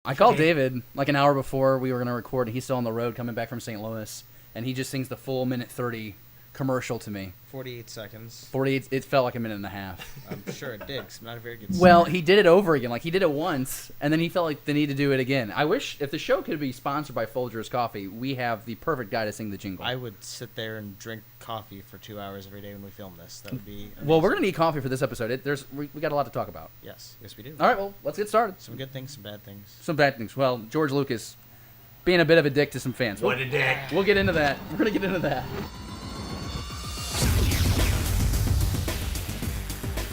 I called David like an hour before we were going to record, and he's still on the road coming back from St. Louis, and he just sings the full minute 30 commercial to me. 48 seconds. 48. It felt like a minute and a half. I'm sure it did, 'cause I'm not a very good singer. Well, he did it over again. Like, he did it once, and then he felt like the need to do it again. I wish, if the show could be sponsored by Folgers Coffee, we have the perfect guy to sing the jingle. I would sit there and drink coffee for 2 hours every day when we film this. That would be amazing. Well, we're going to need coffee for this episode. We got a lot to talk about. Yes, we do. All right, well, let's get started. Some good things, some bad things. Some bad things. Well, George Lucas being a bit of a dick to some fans. What a dick. We'll get into that. We're going to get into that.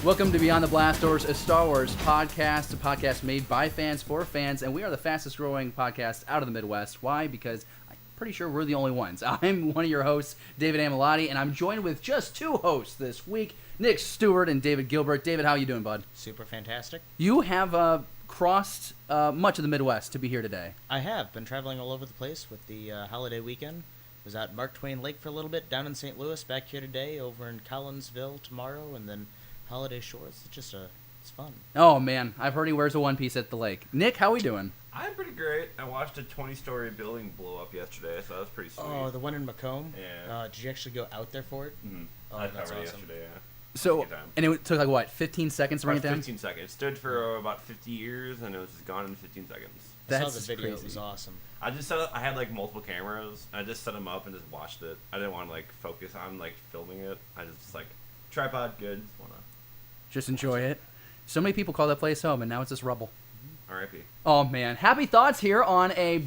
Welcome to Beyond the Blast Doors, a Star Wars podcast, a podcast made by fans for fans, and we are the fastest growing podcast out of the Midwest. Why? Because I'm pretty sure we're the only ones. I'm one of your hosts, David Amilati, and I'm joined with just two hosts this week, Nick Stewart and David Gilbert. David, how you doing, bud? Super fantastic. You have crossed much of the Midwest to be here today. I have been traveling all over the place with the holiday weekend. Was at Mark Twain Lake for a little bit, down in St. Louis, back here today, over in Collinsville tomorrow, and then Holiday Shores. It's fun. Oh, man. I've heard he wears a one piece at the lake. Nick, how we doing? I'm pretty great. I watched a 20-story building blow up yesterday, so that was pretty sweet. Oh, the one in Macomb? Yeah. Did you actually go out there for it? Mm-hmm. Oh, I that's covered it awesome. yesterday, yeah. So, and it took like what, 15 seconds to bring it About down? 15 seconds. It stood for about 50 years, and it was just gone in 15 seconds. I saw the video. Crazy. It was awesome. I just set up, I had like multiple cameras. I just set them up and just watched it. I didn't want to like focus on like filming it. I just like tripod, good. Just enjoy it. So many people call that place home, and now it's just rubble. R.I.P. Oh, man. Happy thoughts here on it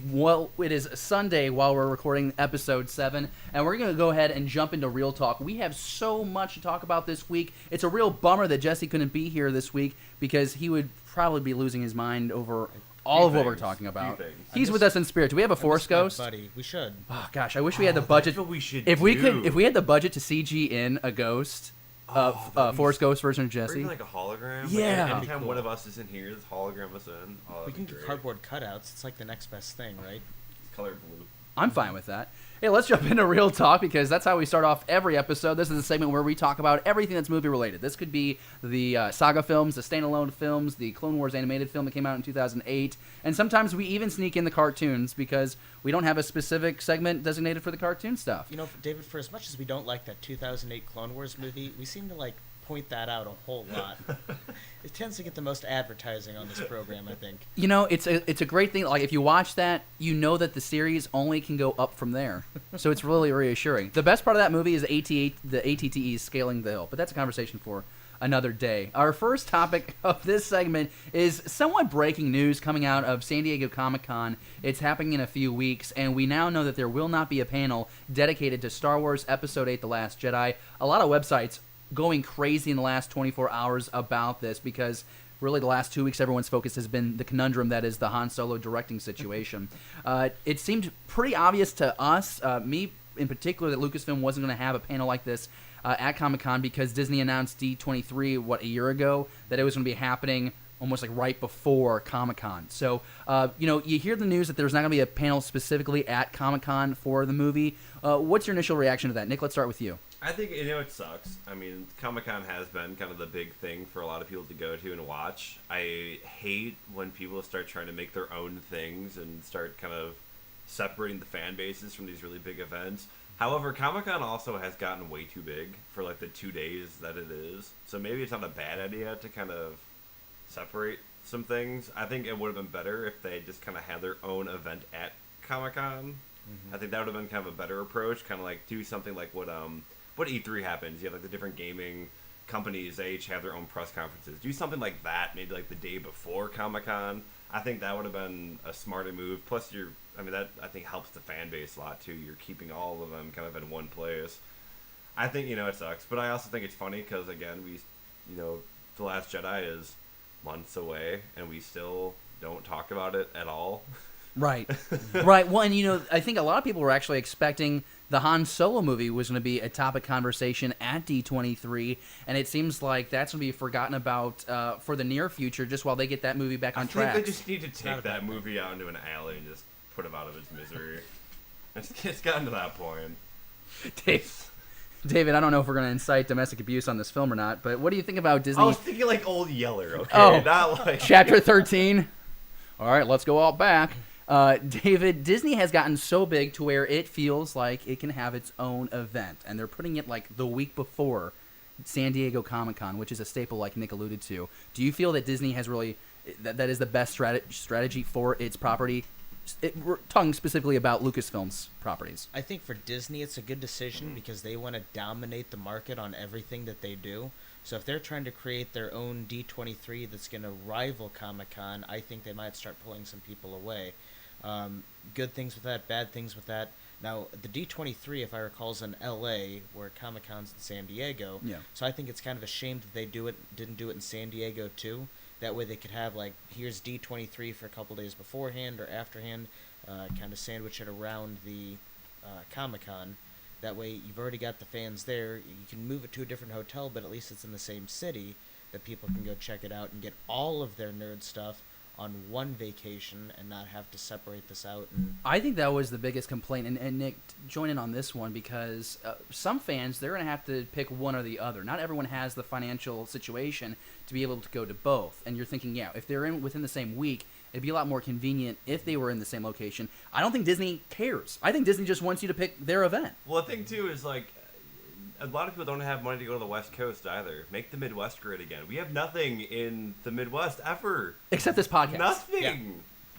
is Sunday while we're recording episode 7, and we're going to go ahead and jump into real talk. We have so much to talk about this week. It's a real bummer that Jesse couldn't be here this week because he would probably be losing his mind over all of what we're talking about. He's with us in spirit. Do we have a Force Ghost? Buddy, we should. Oh, gosh. I wish we had the budget. That's what we should if do. we had the budget to CG in a ghost. Force Ghost version of Or Jesse. even like a hologram. Yeah. Like, anytime one of us isn't here, this hologram us in. Oh, we can do great. cardboard cutouts. It's like the next best thing, right? It's colored blue. I'm fine with that. Hey, let's jump into real talk because that's how we start off every episode. This is a segment where we talk about everything that's movie related. This could be the saga films, the standalone films, the Clone Wars animated film that came out in 2008, and sometimes we even sneak in the cartoons because we don't have a specific segment designated for the cartoon stuff. You know, David, for as much as we don't like that 2008 Clone Wars movie, we seem to like point that out a whole lot. It tends to get the most advertising on this program, I think. You know, it's a great thing. Like, if you watch that, you know that the series only can go up from there. So it's really reassuring. The best part of that movie is the ATTEs scaling the hill, but that's a conversation for another day. Our first topic of this segment is somewhat breaking news coming out of San Diego Comic-Con. It's happening in a few weeks, and we now know that there will not be a panel dedicated to Star Wars Episode 8: The Last Jedi. A lot of websites going crazy in the last 24 hours about this because really the last 2 weeks everyone's focus has been the conundrum that is the Han Solo directing situation. It seemed pretty obvious to us, me in particular, that Lucasfilm wasn't going to have a panel like this at Comic-Con because Disney announced D23, a year ago, that it was going to be happening almost like right before Comic-Con. So, you hear the news that there's not going to be a panel specifically at Comic-Con for the movie. What's your initial reaction to that? Nick, let's start with you. I think, it sucks. I mean, Comic-Con has been kind of the big thing for a lot of people to go to and watch. I hate when people start trying to make their own things and start kind of separating the fan bases from these really big events. However, Comic-Con also has gotten way too big for, like, the 2 days that it is. So maybe it's not a bad idea to kind of separate some things. I think it would have been better if they just kind of had their own event at Comic-Con. Mm-hmm. I think that would have been kind of a better approach, kind of like do something like what E3 happens. You have like the different gaming companies, they each have their own press conferences. Do something like that, maybe like the day before Comic-Con. I think that would have been a smarter move. Plus, that I think helps the fan base a lot too. You're keeping all of them kind of in one place. I think, it sucks, but I also think it's funny because again, The Last Jedi is months away and we still don't talk about it at all. Right. Right. Well, and I think a lot of people were actually expecting the Han Solo movie was going to be a topic conversation at D23, and it seems like that's going to be forgotten about for the near future just while they get that movie back on track. I think they just need to take that movie out into an alley and just put him out of its misery. It's gotten to that point. David, I don't know if we're going to incite domestic abuse on this film or not, but what do you think about Disney? I was thinking like Old Yeller, okay? Oh, not like Chapter 13. All right, let's go all back. David, Disney has gotten so big to where it feels like it can have its own event, and they're putting it like the week before San Diego Comic-Con, which is a staple like Nick alluded to. Do you feel that Disney has really that is the best strategy for its property? We're talking specifically about Lucasfilm's properties. I think for Disney, it's a good decision because they want to dominate the market on everything that they do. So if they're trying to create their own D23 that's going to rival Comic-Con, I think they might start pulling some people away. Good things with that, bad things with that. Now, the D23, if I recall, is in LA, where Comic-Con's in San Diego. Yeah. So I think it's kind of a shame that they didn't do it in San Diego too. That way they could have, like, here's D23 for a couple days beforehand or afterhand, kind of sandwich it around the Comic-Con. That way you've already got the fans there. You can move it to a different hotel, but at least it's in the same city that people can go check it out and get all of their nerd stuff on one vacation and not have to separate this out. And I think that was the biggest complaint, and Nick, join in on this one, because some fans, they're going to have to pick one or the other. Not everyone has the financial situation to be able to go to both, and you're thinking, yeah, if they're within the same week, it'd be a lot more convenient if they were in the same location. I don't think Disney cares. I think Disney just wants you to pick their event. Well, the thing, too, is, like, a lot of people don't have money to go to the West Coast either. Make the Midwest great again. We have nothing in the Midwest ever. Except this podcast. Nothing. Yeah.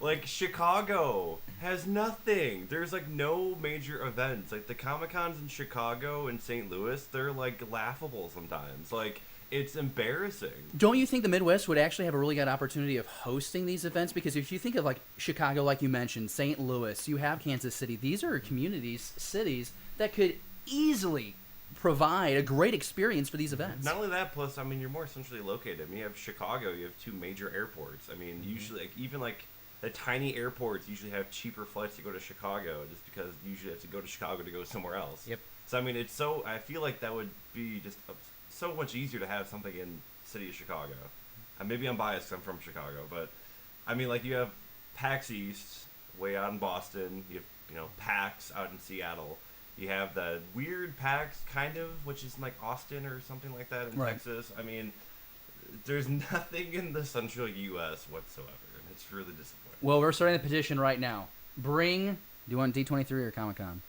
Like, Chicago has nothing. There's, like, no major events. Like, the Comic-Cons in Chicago and St. Louis, they're, like, laughable sometimes. Like, it's embarrassing. Don't you think the Midwest would actually have a really good opportunity of hosting these events? Because if you think of, like, Chicago, like you mentioned, St. Louis, you have Kansas City. These are communities, cities, that could easily provide a great experience for these events. Not only that, plus, I mean, you're more centrally located. I mean, you have Chicago, you have two major airports. I mean, usually, like, even, like, the tiny airports usually have cheaper flights to go to Chicago just because you usually have to go to Chicago to go somewhere else. Yep. So, I mean, I feel like that would be just so much easier to have something in the city of Chicago. And maybe I'm biased because I'm from Chicago, but, I mean, like, you have PAX East way out in Boston. You have, PAX out in Seattle. You have the weird PAX, kind of, which is in, like, Austin or something like that in Texas. I mean, there's nothing in the central U.S. whatsoever, and it's really disappointing. Well, we're starting the petition right now. Do you want D23 or Comic-Con?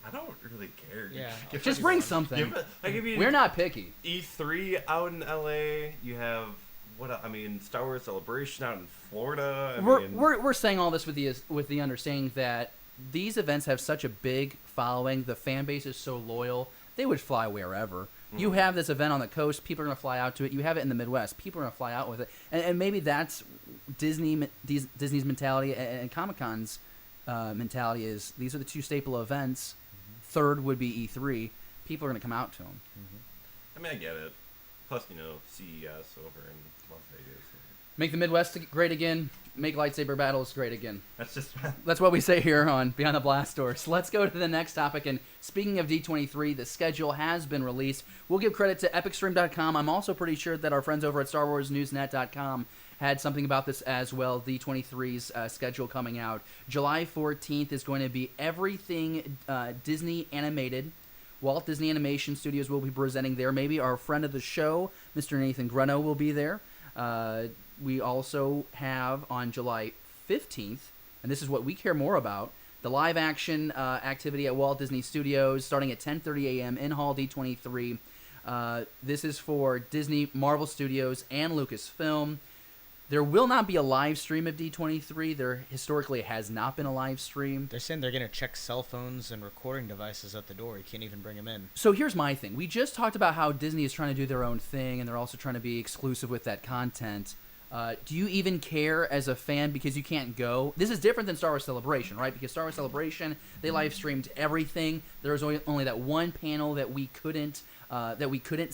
I don't really care. Yeah. Just bring something. We're not picky. E3 out in L.A. You have, Star Wars Celebration out in Florida. We're saying all this with the understanding that these events have such a big following. The fan base is so loyal. They would fly wherever. Mm-hmm. You have this event on the coast. People are going to fly out to it. You have it in the Midwest. People are going to fly out with it. And maybe that's Disney's mentality and Comic-Con's mentality is these are the two staple events. Mm-hmm. Third would be E3. People are going to come out to them. Mm-hmm. I mean, I get it. Plus, CES over in Las Vegas. Make the Midwest great again. Make lightsaber battles great again. That's what we say here on Beyond the Blast Doors. Let's go to the next topic. And speaking of D23, the schedule has been released. We'll give credit to EpicStream.com. I'm also pretty sure that our friends over at StarWarsNewsNet.com had something about this as well. D23's schedule coming out. July 14th is going to be everything Disney animated. Walt Disney Animation Studios will be presenting there. Maybe our friend of the show, Mr. Nathan Greno, will be there. We also have on July 15th, and this is what we care more about, the live-action activity at Walt Disney Studios starting at 10:30 a.m. in Hall D23. This is for Disney, Marvel Studios, and Lucasfilm. There will not be a live stream of D23. There historically has not been a live stream. They're saying they're going to check cell phones and recording devices at the door. You can't even bring them in. So here's my thing. We just talked about how Disney is trying to do their own thing, and they're also trying to be exclusive with that content. Do you even care as a fan because you can't go? This is different than Star Wars Celebration, right? Because Star Wars Celebration, they live streamed everything. There was only that one panel that we couldn't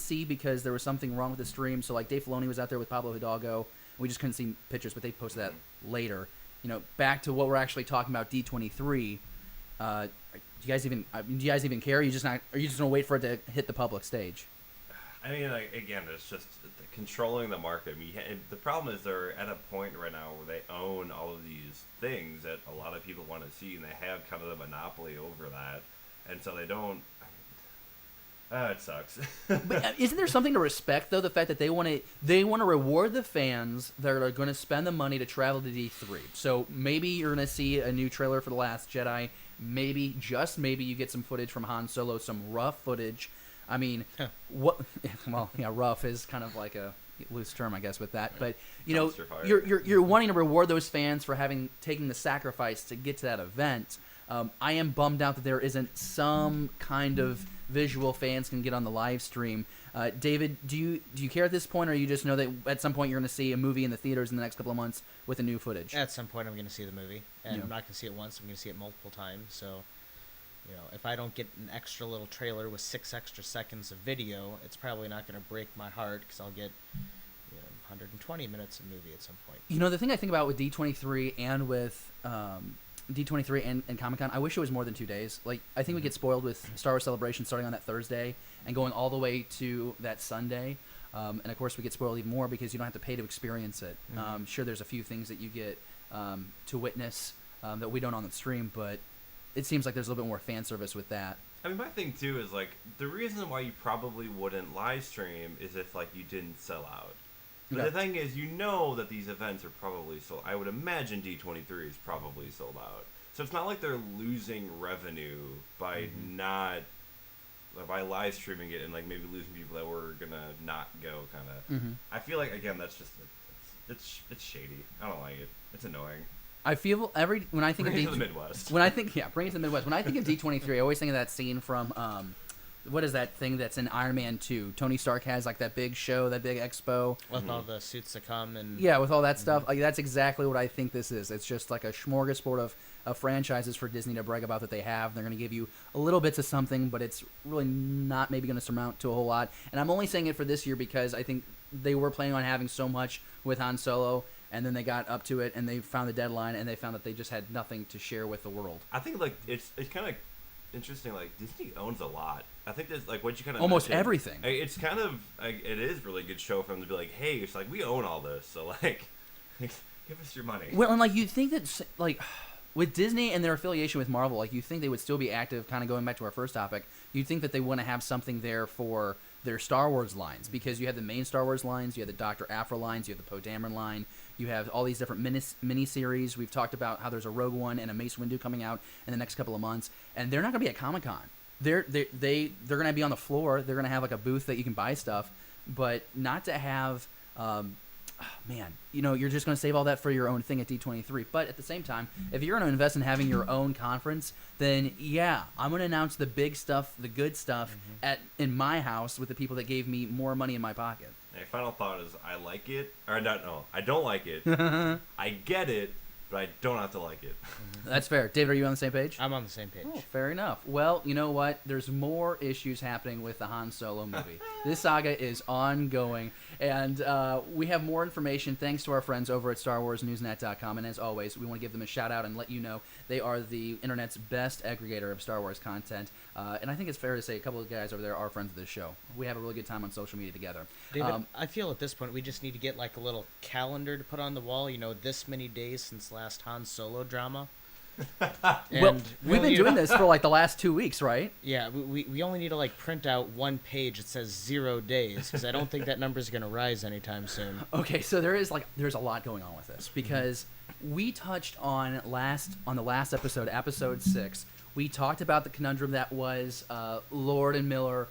see because there was something wrong with the stream. So like Dave Filoni was out there with Pablo Hidalgo. We just couldn't see pictures, but they posted that later. Back to what we're actually talking about, D23. Do you guys even care? Are you just gonna wait for it to hit the public stage? I mean, again, it's just controlling the market. I mean, the problem is they're at a point right now where they own all of these things that a lot of people want to see, and they have kind of the monopoly over that. And so they don't. It sucks. But isn't there something to respect though? The fact that they want to reward the fans that are going to spend the money to travel to D3. So maybe you're going to see a new trailer for The Last Jedi. Maybe, just maybe, you get some footage from Han Solo, some rough footage. I mean, what? Well, yeah, rough is kind of like a loose term, I guess, with that. But you know, you're wanting to reward those fans for having taken the sacrifice to get to that event. I am bummed out that there isn't some kind of visual fans can get on the live stream. David, do you care at this point, or you just know that at some point you're going to see a movie in the theaters in the next couple of months with the new footage? At some point, I'm going to see the movie, and I'm not going to see it once. I'm going to see it multiple times. So, you know, if I don't get an extra little trailer with 6 extra seconds of video, it's probably not going to break my heart because I'll get 120 minutes of movie at some point. You know, the thing I think about with D23 and with D23 and Comic-Con, I wish it was more than 2 days. Like, I think we get spoiled with Star Wars Celebration starting on that Thursday and going all the way to that Sunday. And of course, we get spoiled even more because you don't have to pay to experience it. Sure, there's a few things that you get to witness that we don't on the stream, but it seems like there's a little bit more fan service with that. I mean, my thing too is like the reason why you probably wouldn't live stream is if like you didn't sell out. But the thing is, you know that these events are probably sold. I would imagine D23 is probably sold out. So it's not like they're losing revenue by by live streaming it and like maybe losing people that were gonna not go. Kind of. I feel like again that's just it's shady. I don't like it. It's annoying. I feel when I think bring of it to the Midwest. When I think bring it to the Midwest. When I think of D23, I always think of that scene from what is that thing that's in Iron Man 2? Tony Stark has like that big show, that big expo. With all the suits that come and... Yeah, with all that stuff. Like, that's exactly what I think this is. It's just like a smorgasbord of franchises for Disney to brag about that they have. They're going to give you a little bits of something, but it's really not maybe going to surmount to a whole lot. And I'm only saying it for this year because I think they were planning on having so much with Han Solo, and then they got up to it, and they found the deadline, and they found that they just had nothing to share with the world. I think, like, it's kind of interesting. Like, Disney owns a lot. I think that's like what you kind of almost mentioned. Everything. It's kind of like, it is really good show for them to be like, hey, it's like we own all this, so like, give us your money. Well, and like you think that like with Disney and their affiliation with Marvel, like you think they would still be active. Kind of going back to our first topic, you'd think that they want to have something there for their Star Wars lines because you have the main Star Wars lines, you have the Dr. Aphra lines, you have the Poe Dameron line, you have all these different mini series. We've talked about how there's a Rogue One and a Mace Windu coming out in the next couple of months, and they're not going to be at Comic-Con. They're going to be on the floor. They're going to have like a booth that you can buy stuff, but not to have, man, you know, you're just going to save all that for your own thing at D23. But at the same time, if you're going to invest in having your own conference, then yeah, I'm going to announce the big stuff, the good stuff in my house with the people that gave me more money in my pocket. My final thought is I like it, or no, I don't like it. I get it, but I don't have to like it. That's fair. David, are you on the same page? I'm on the same page. Oh, fair enough. Well, you know what? There's more issues happening with the Han Solo movie. This saga is ongoing, and we have more information thanks to our friends over at StarWarsNewsNet.com. And as always, we want to give them a shout out and let you know they are the internet's best aggregator of Star Wars content. And I think it's fair to say a couple of guys over there are friends of this show. We have a really good time on social media together. David, I feel at this point we just need to get like a little calendar to put on the wall. You know, this many days since last Han Solo drama. Well, we've been doing this for like the last 2 weeks, right? Yeah, we only need to like print out one page that says 0 days because I don't think that number is going to rise anytime soon. Okay, so there's a lot going on with this because we touched on the last episode 6. We talked about the conundrum that was Lord and Miller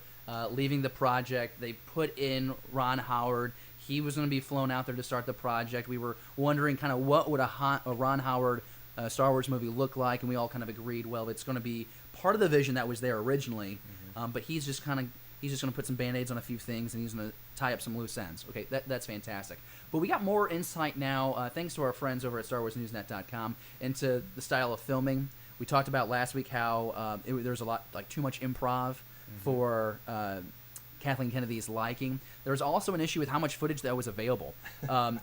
leaving the project. They put in Ron Howard. He was going to be flown out there to start the project. We were wondering kind of what would a Ron Howard Star Wars movie look like, and we all kind of agreed, well, it's going to be part of the vision that was there originally, but he's just going to put some Band-Aids on a few things, and he's going to tie up some loose ends. Okay, that's fantastic. But we got more insight now, thanks to our friends over at StarWarsNewsNet.com, into the style of filming. We talked about last week how there's a lot, like too much improv for Kathleen Kennedy's liking. There was also an issue with how much footage that was available.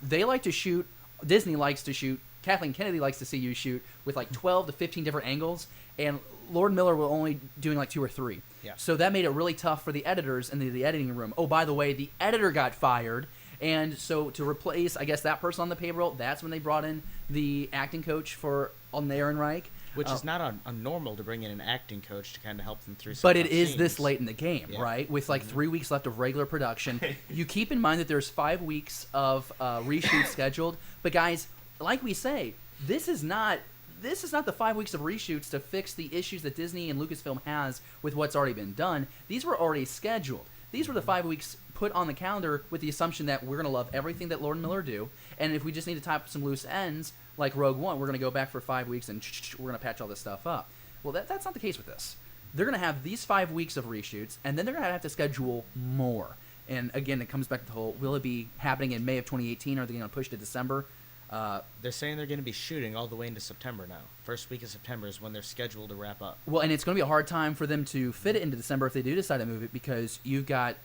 They like to shoot, Disney likes to shoot, Kathleen Kennedy likes to see you shoot with like 12 to 15 different angles, and Lord Miller were only doing like 2 or 3. Yeah. So that made it really tough for the editors in the editing room. Oh, by the way, the editor got fired, and so to replace, I guess, that person on the payroll, that's when they brought in the acting coach for Alden Ehrenreich. Which is not normal to bring in an acting coach to kind of help them through some But it tough is scenes. this late in the game, Yeah. right? With like 3 weeks left of regular production. You keep in mind that there's 5 weeks of reshoots scheduled. But guys, like we say, this is not the 5 weeks of reshoots to fix the issues that Disney and Lucasfilm has with what's already been done. These were already scheduled. These were the 5 weeks put on the calendar with the assumption that we're going to love everything that Lord and Miller do, and if we just need to tie up some loose ends, like Rogue One, we're going to go back for 5 weeks and we're going to patch all this stuff up. Well, that's not the case with this. They're going to have these 5 weeks of reshoots, and then they're going to have to schedule more. And again, it comes back to the whole, will it be happening in May of 2018, or are they going to push to December? They're saying they're going to be shooting all the way into September now. First week of September is when they're scheduled to wrap up. Well, and it's going to be a hard time for them to fit it into December if they do decide to move it, because you've got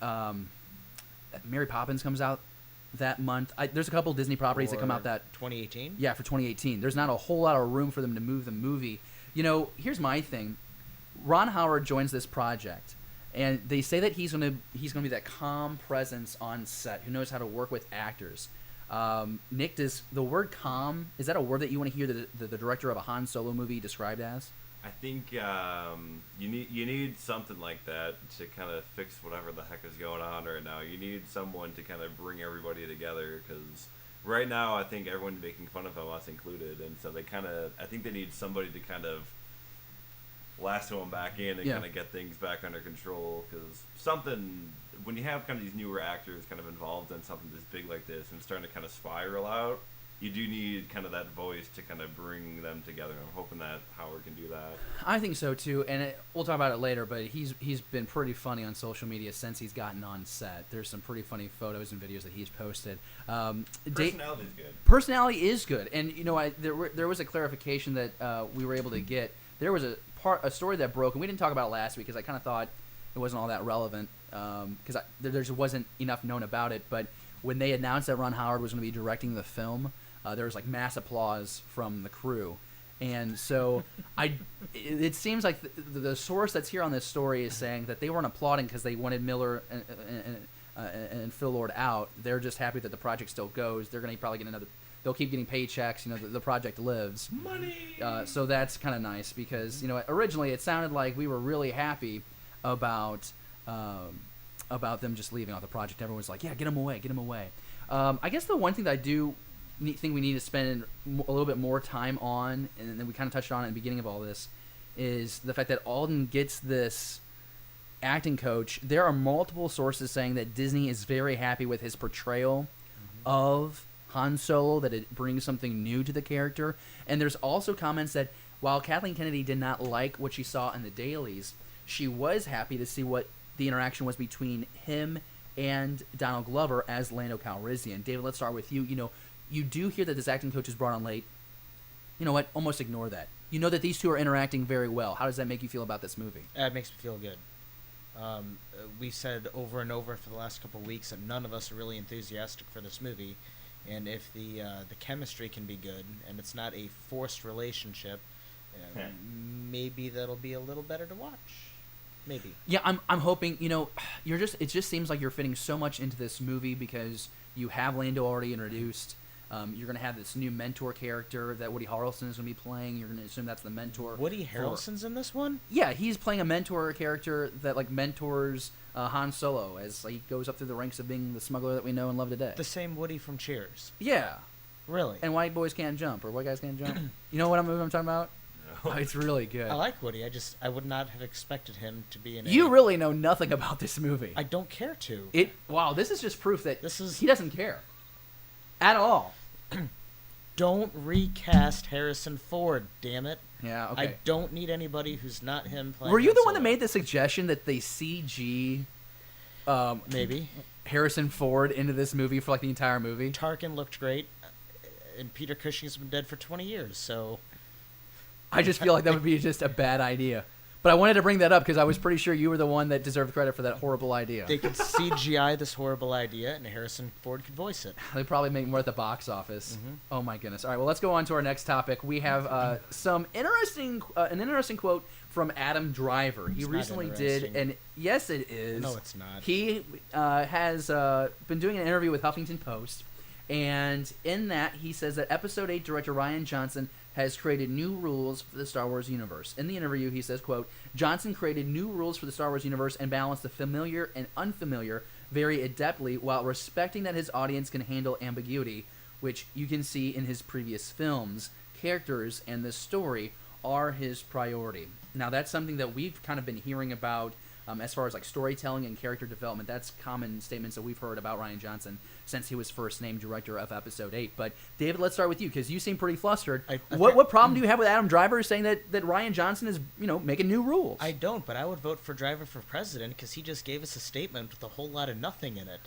Mary Poppins comes out that month. There's a couple Disney properties that come out that 2018. Yeah, for 2018. There's not a whole lot of room for them to move the movie. You know, here's my thing. Ron Howard joins this project, and they say that he's gonna be that calm presence on set who knows how to work with actors. Nick, does the word calm, is that a word that you want to hear the director of a Han Solo movie described as? I think you need something like that to kind of fix whatever the heck is going on right now. You need someone to kind of bring everybody together, because right now I think everyone's making fun of him, us included, and so I think they need somebody to kind of lasso them back in and kind of get things back under control, because when you have kind of these newer actors kind of involved in something this big like this and starting to kind of spiral out, you do need kind of that voice to kind of bring them together. I'm hoping that Howard can do that. I think so too, and we'll talk about it later, but he's been pretty funny on social media since he's gotten on set. There's some pretty funny photos and videos that he's posted. Personality is good. Personality is good, and you know, there was a clarification that we were able to get. There was a story that broke, and we didn't talk about it last week because I kind of thought it wasn't all that relevant, because there just wasn't enough known about it. But when they announced that Ron Howard was going to be directing the film, there was like mass applause from the crew, and so it seems like the source that's here on this story is saying that they weren't applauding because they wanted Miller and Phil Lord out. They're just happy that the project still goes. They're going to probably get another. They'll keep getting paychecks. You know, the project lives. Money. So that's kind of nice, because you know, originally it sounded like we were really happy about them just leaving off the project. Everyone was like, "Yeah, get them away, get them away." I guess the one thing that I do think we need to spend a little bit more time on, and then we kind of touched on it at the beginning of all this, is the fact that Alden gets this acting coach. There are multiple sources saying that Disney is very happy with his portrayal of Han Solo, that it brings something new to the character. And there's also comments that while Kathleen Kennedy did not like what she saw in the dailies, she was happy to see what the interaction was between him and Donald Glover as Lando Calrissian. David, let's start with you. You know, you do hear that this acting coach is brought on late. You know what? Almost ignore that. You know that these two are interacting very well. How does that make you feel about this movie? It makes me feel good. We said over and over for the last couple of weeks that none of us are really enthusiastic for this movie, and if the chemistry can be good and it's not a forced relationship, maybe that'll be a little better to watch. Maybe. Yeah, I'm hoping. You know, it just seems like you're fitting so much into this movie because you have Lando already introduced. You're going to have this new mentor character that Woody Harrelson is going to be playing. You're going to assume that's the mentor. Woody Harrelson's in this one? Yeah, he's playing a mentor character that like mentors Han Solo as he goes up through the ranks of being the smuggler that we know and love today. The same Woody from Cheers. Yeah. Really? And white boys can't jump, or white guys can't jump. You know what movie I'm talking about? No. Oh, it's really good. I like Woody. I would not have expected him to be in. You really know nothing about this movie. I don't care to. Wow, this is just proof that This is- he doesn't care at all. Don't recast Harrison Ford, damn it. Yeah, okay. I don't need anybody who's not him playing. Were you Han the one that Solo. made the suggestion that they CG Maybe. Harrison Ford into this movie for like the entire movie? Tarkin looked great, and Peter Cushing's been dead for 20 years, so... I just feel like that would be just a bad idea. But I wanted to bring that up because I was pretty sure you were the one that deserved credit for that horrible idea. They could CGI this horrible idea, and Harrison Ford could voice it. They probably make more at the box office. Oh my goodness! All right, well, let's go on to our next topic. We have an interesting quote from Adam Driver. He It's not recently did, interesting. and yes, it is. No, it's not. He has been doing an interview with Huffington Post, and in that he says that Episode 8 director Rian Johnson has created new rules for the Star Wars universe. In the interview, he says, quote, Johnson created new rules for the Star Wars universe and balanced the familiar and unfamiliar very adeptly while respecting that his audience can handle ambiguity, which you can see in his previous films. Characters and the story are his priority. Now, that's something that we've kind of been hearing about as far as like storytelling and character development. That's common statements that we've heard about Rian Johnson since he was first named director of Episode 8. But David, let's start with you because you seem pretty flustered. What problem do you have with Adam Driver saying that Rian Johnson is making new rules? I don't, but I would vote for Driver for president because he just gave us a statement with a whole lot of nothing in it.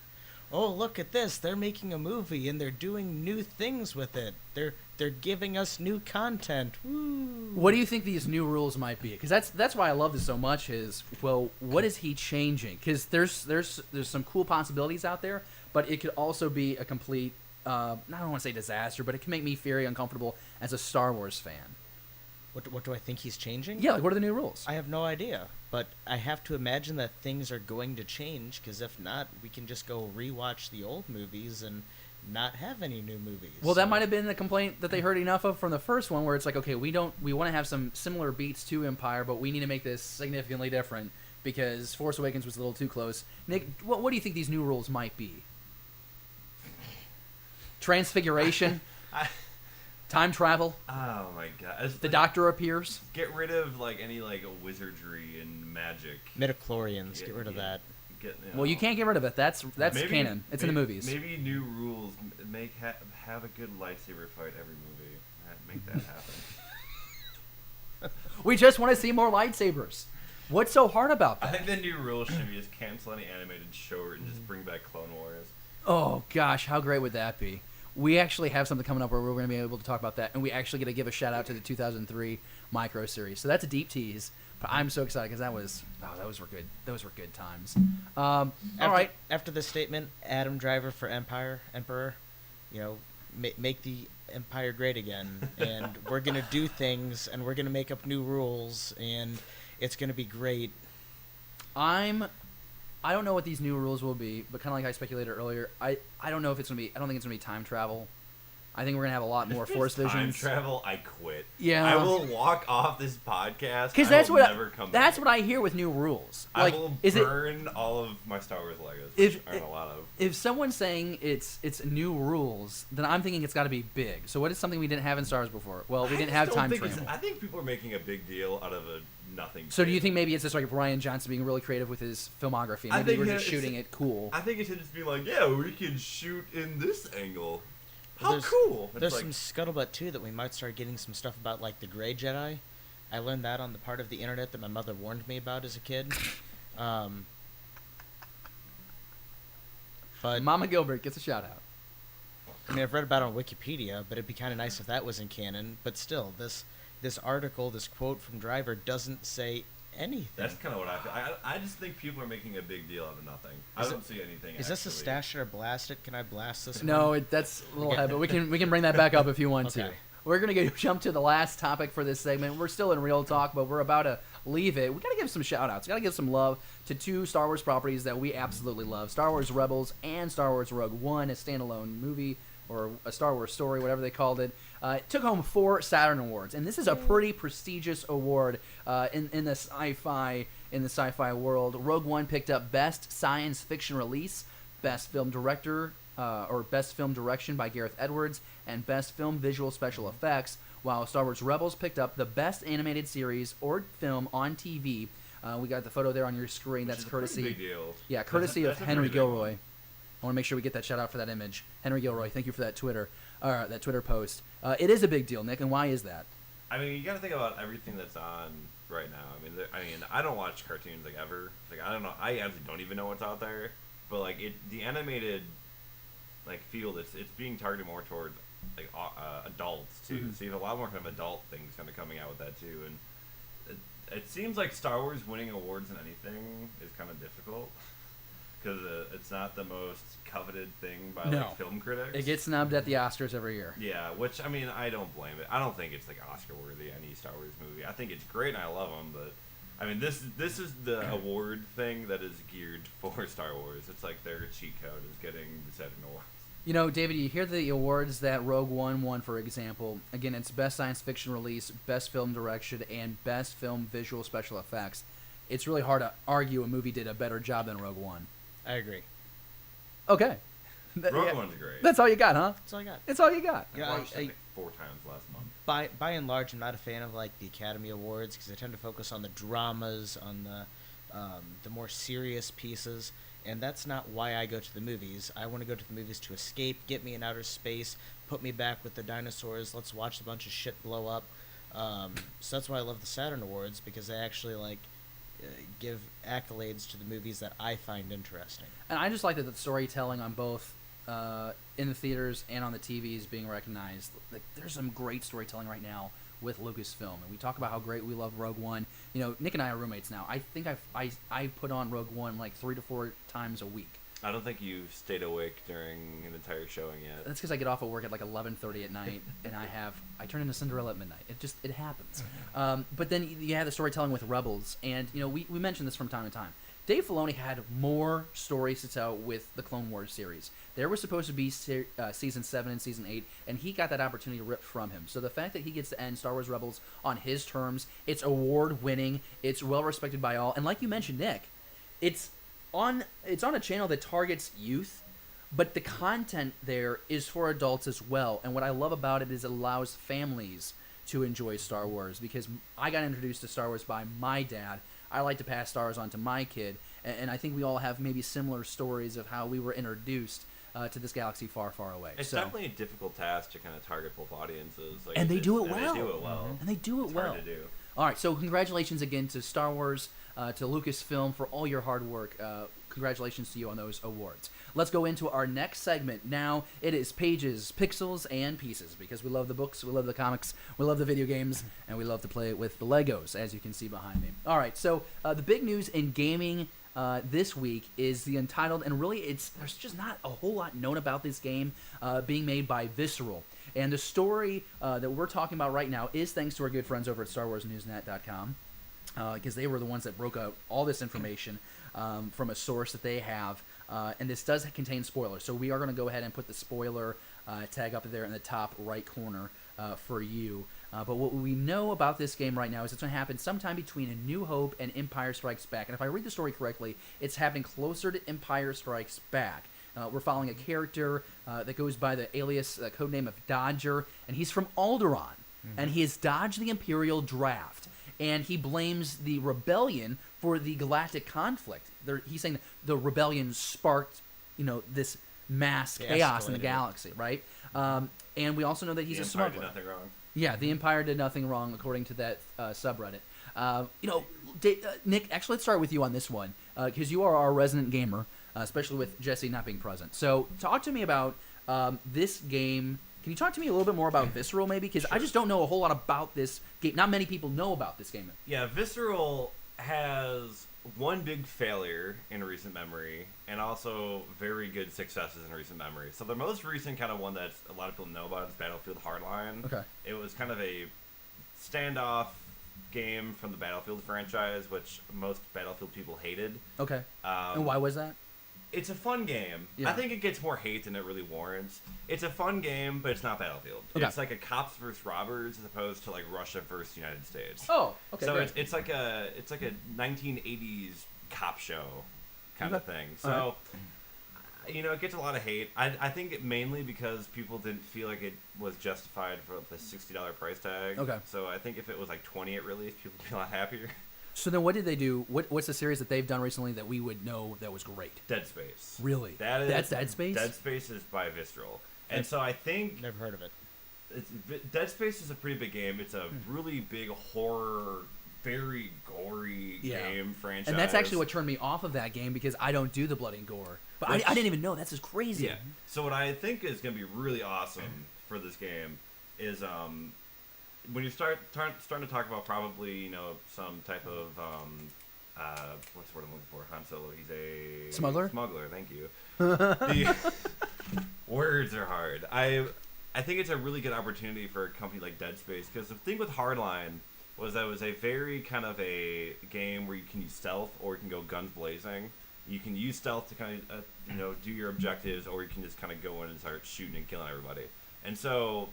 Oh, look at this! They're making a movie and they're doing new things with it. They're giving us new content. Woo! What do you think these new rules might be? Because that's why I love this so much. Is what is he changing? Because there's some cool possibilities out there, but it could also be a complete I don't want to say disaster, but it can make me very uncomfortable as a Star Wars fan. What do I think he's changing? Yeah, like what are the new rules? I have no idea, but I have to imagine that things are going to change, because if not, we can just go rewatch the old movies and not have any new movies. Well, that might have been the complaint that they heard enough of from the first one, where it's like, okay, we want to have some similar beats to Empire, but we need to make this significantly different because Force Awakens was a little too close. Nick, what do you think these new rules might be? Transfiguration? Time travel? Oh my god. The Doctor appears? Get rid of like any like wizardry and magic. Midichlorians, get rid of that. Well, you can't get rid of it. That's maybe, canon. It's in the movies. Maybe new rules have a good lightsaber fight every movie. Make that happen. We just want to see more lightsabers. What's so hard about that? I think the new rules should be just cancel any animated short and just bring back Clone Wars. Oh gosh, how great would that be? We actually have something coming up where we're going to be able to talk about that, and we actually get to give a shout out to the 2003 micro series. So that's a deep tease. But I'm so excited because those were good. Those were good times. All right. After this statement, Adam Driver for Emperor, make the Empire great again, and we're gonna do things, and we're gonna make up new rules, and it's gonna be great. I don't know what these new rules will be, but kind of like I speculated earlier, I don't know if it's gonna be. I don't think it's gonna be time travel. I think we're gonna have a lot more Force visions. Time travel, I quit. Yeah, I will walk off this podcast. Because that's what I hear with new rules. Like, I will burn all of my Star Wars Legos, which aren't a lot of. If someone's saying it's new rules, then I'm thinking it's got to be big. So what is something we didn't have in Star Wars before? Well, we didn't have time travel. I think people are making a big deal out of a nothing. So do you think maybe it's just like Rian Johnson being really creative with his filmography? Maybe we're just shooting it cool. I think it should just be like, yeah, we can shoot in this angle. Well, How cool! There's some scuttlebutt too that we might start getting some stuff about like the Gray Jedi. I learned that on the part of the internet that my mother warned me about as a kid. But Mama Gilbert gets a shout out. I mean, I've read about it on Wikipedia, but it'd be kind of nice if that was in canon. But still, this article, this quote from Driver doesn't say anything. That's kind of what I feel. I just think people are making a big deal out of nothing. I don't see anything. Is this a stash or blast it? Can I blast this? No, that's a little heavy, but we can bring that back up if you want Okay. to. We're gonna jump to the last topic for this segment. We're still in real talk, but we're about to leave it. We gotta give some shout outs. Gotta give some love to two Star Wars properties that we absolutely love: Star Wars Rebels and Star Wars Rogue One, a standalone movie or a Star Wars story, whatever they called it. It took home 4 Saturn Awards, and this is a pretty prestigious award in the sci-fi world. Rogue One picked up Best Science Fiction Release, Best Film Director or Best Film Direction by Gareth Edwards, and Best Film Visual Special Effects, while Star Wars Rebels picked up the Best Animated Series or Film on TV. We got the photo there on your screen. That's courtesy. Big deal. Yeah, courtesy of Henry Gilroy. I want to make sure we get that shout out for that image. Henry Gilroy, thank you for that Twitter post. It is a big deal, Nick, and why is that? I mean, you got to think about everything that's on right now. I mean, I don't watch cartoons like ever. Like, I don't know. I actually don't even know what's out there. But like the animated like field, it's being targeted more towards like adults too. Mm-hmm. So you have a lot more kind of adult things kind of coming out with that too. And it seems like Star Wars winning awards in anything is kind of difficult. Because it's not the most coveted thing by like film critics. It gets snubbed at the Oscars every year. Yeah, which I mean, I don't blame it. I don't think it's like Oscar worthy any Star Wars movie. I think it's great and I love them, but I mean, this is the award thing that is geared for Star Wars. It's like their cheat code is getting the Saturn Awards. You know, David, you hear the awards that Rogue One won, for example. Again, it's Best Science Fiction Release, Best Film Direction, and Best Film Visual Special Effects. It's really hard to argue a movie did a better job than Rogue One. I agree. Okay. Rogue One's great. That's all you got, huh? That's all I got. That's all you got. I Yeah, watched it like 4 times last month. By and large, I'm not a fan of like the Academy Awards because they tend to focus on the dramas, on the more serious pieces, and that's not why I go to the movies. I want to go to the movies to escape, get me in outer space, put me back with the dinosaurs. Let's watch a bunch of shit blow up. So that's why I love the Saturn Awards, because they actually give accolades to the movies that I find interesting. And I just like that the storytelling on both in the theaters and on the TVs being recognized. Like, there's some great storytelling right now with Lucasfilm, and we talk about how great we love Rogue One. You know, Nick and I are roommates now. I think I put on Rogue One like 3 to 4 times a week. I don't think you've stayed awake during an entire showing yet. That's because I get off at work at like 11:30 at night, and I turn into Cinderella at midnight. It happens. But then you have the storytelling with Rebels, and you know we mentioned this from time to time. Dave Filoni had more stories to tell with the Clone Wars series. There was supposed to be season 7 and season 8, and he got that opportunity ripped from him. So the fact that he gets to end Star Wars Rebels on his terms, it's award-winning, it's well-respected by all, and like you mentioned, Nick, it's on a channel that targets youth, but the content there is for adults as well. And what I love about it is it allows families to enjoy Star Wars, because I got introduced to Star Wars by my dad. I like to pass Star Wars on to my kid, and I think we all have maybe similar stories of how we were introduced to this galaxy far, far away. It's definitely a difficult task to kind of target both audiences. And they do it well. They do it well. And they do it it's well. Hard to do. All right, so congratulations again to Star Wars, to Lucasfilm for all your hard work. Congratulations to you on those awards. Let's go into our next segment. Now it is Pages, Pixels, and Pieces, because we love the books, we love the comics, we love the video games, and we love to play with the Legos, as you can see behind me. All right, so the big news in gaming this week is the Untitled, and really there's just not a whole lot known about this game being made by Visceral. And the story that we're talking about right now is thanks to our good friends over at StarWarsNewsNet.com, because they were the ones that broke out all this information from a source that they have. And this does contain spoilers, so we are going to go ahead and put the spoiler tag up there in the top right corner for you. But what we know about this game right now is it's going to happen sometime between A New Hope and Empire Strikes Back. And if I read the story correctly, it's happening closer to Empire Strikes Back. We're following a character that goes by the alias codename of Dodger, and he's from Alderaan, and he has dodged the Imperial draft, and he blames the rebellion for the galactic conflict. He's saying the rebellion sparked, this mass chaos in the galaxy, right? And we also know that he's a smuggler. The Empire did nothing wrong. Yeah, the Empire did nothing wrong, according to that subreddit. Nick, actually, let's start with you on this one, because you are our resident gamer, especially with Jesse not being present. So talk to me about this game. Can you talk to me a little bit more about Visceral, maybe? Because I just don't know a whole lot about this game. Not many people know about this game. Yeah, Visceral has one big failure in recent memory, and also very good successes in recent memory. So the most recent kind of one that a lot of people know about is Battlefield Hardline. Okay. It was kind of a standoff game from the Battlefield franchise, which most Battlefield people hated. Okay. And why was that? It's a fun game. Yeah. I think it gets more hate than it really warrants. It's a fun game, but it's not Battlefield. Okay. It's like a cops versus robbers as opposed to like Russia versus United States. Oh, okay. So great. it's like a 1980s cop show kind of thing. So it gets a lot of hate. I think it mainly because people didn't feel like it was justified for the $60 price tag. Okay. So I think if it was like 20 at release, people would be a lot happier. So then what did they do? What's the series that they've done recently that we would know that was great? Dead Space. Really? That's Dead Space? Dead Space is by Visceral. And so I think... Never heard of it. Dead Space is a pretty big game. It's a really big horror, very gory game franchise. And that's actually what turned me off of that game, because I don't do the blood and gore. But I didn't even know. That's just crazy. Yeah. So what I think is going to be really awesome for this game is... when you starting to talk about probably some type of what's the word I'm looking for? Han Solo. He's a smuggler. Thank you. The words are hard. I think it's a really good opportunity for a company like Dead Space, because the thing with Hardline was that it was a very kind of a game where you can use stealth or you can go guns blazing. You can use stealth to kind of, do your objectives, or you can just kind of go in and start shooting and killing everybody. And so,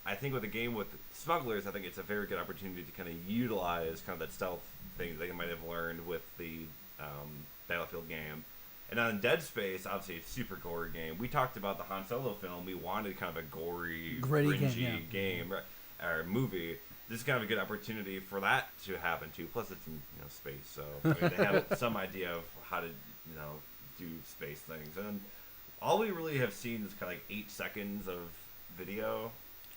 I think with a game with smugglers, I think it's a very good opportunity to kind of utilize kind of that stealth thing that you might have learned with the Battlefield game. And on Dead Space, obviously, it's a super gory game. We talked about the Han Solo film. We wanted kind of a gory, gritty cringy game or movie. This is kind of a good opportunity for that to happen too. Plus, it's in space, so they have some idea of how to do space things. And all we really have seen is kind of like 8 seconds of video.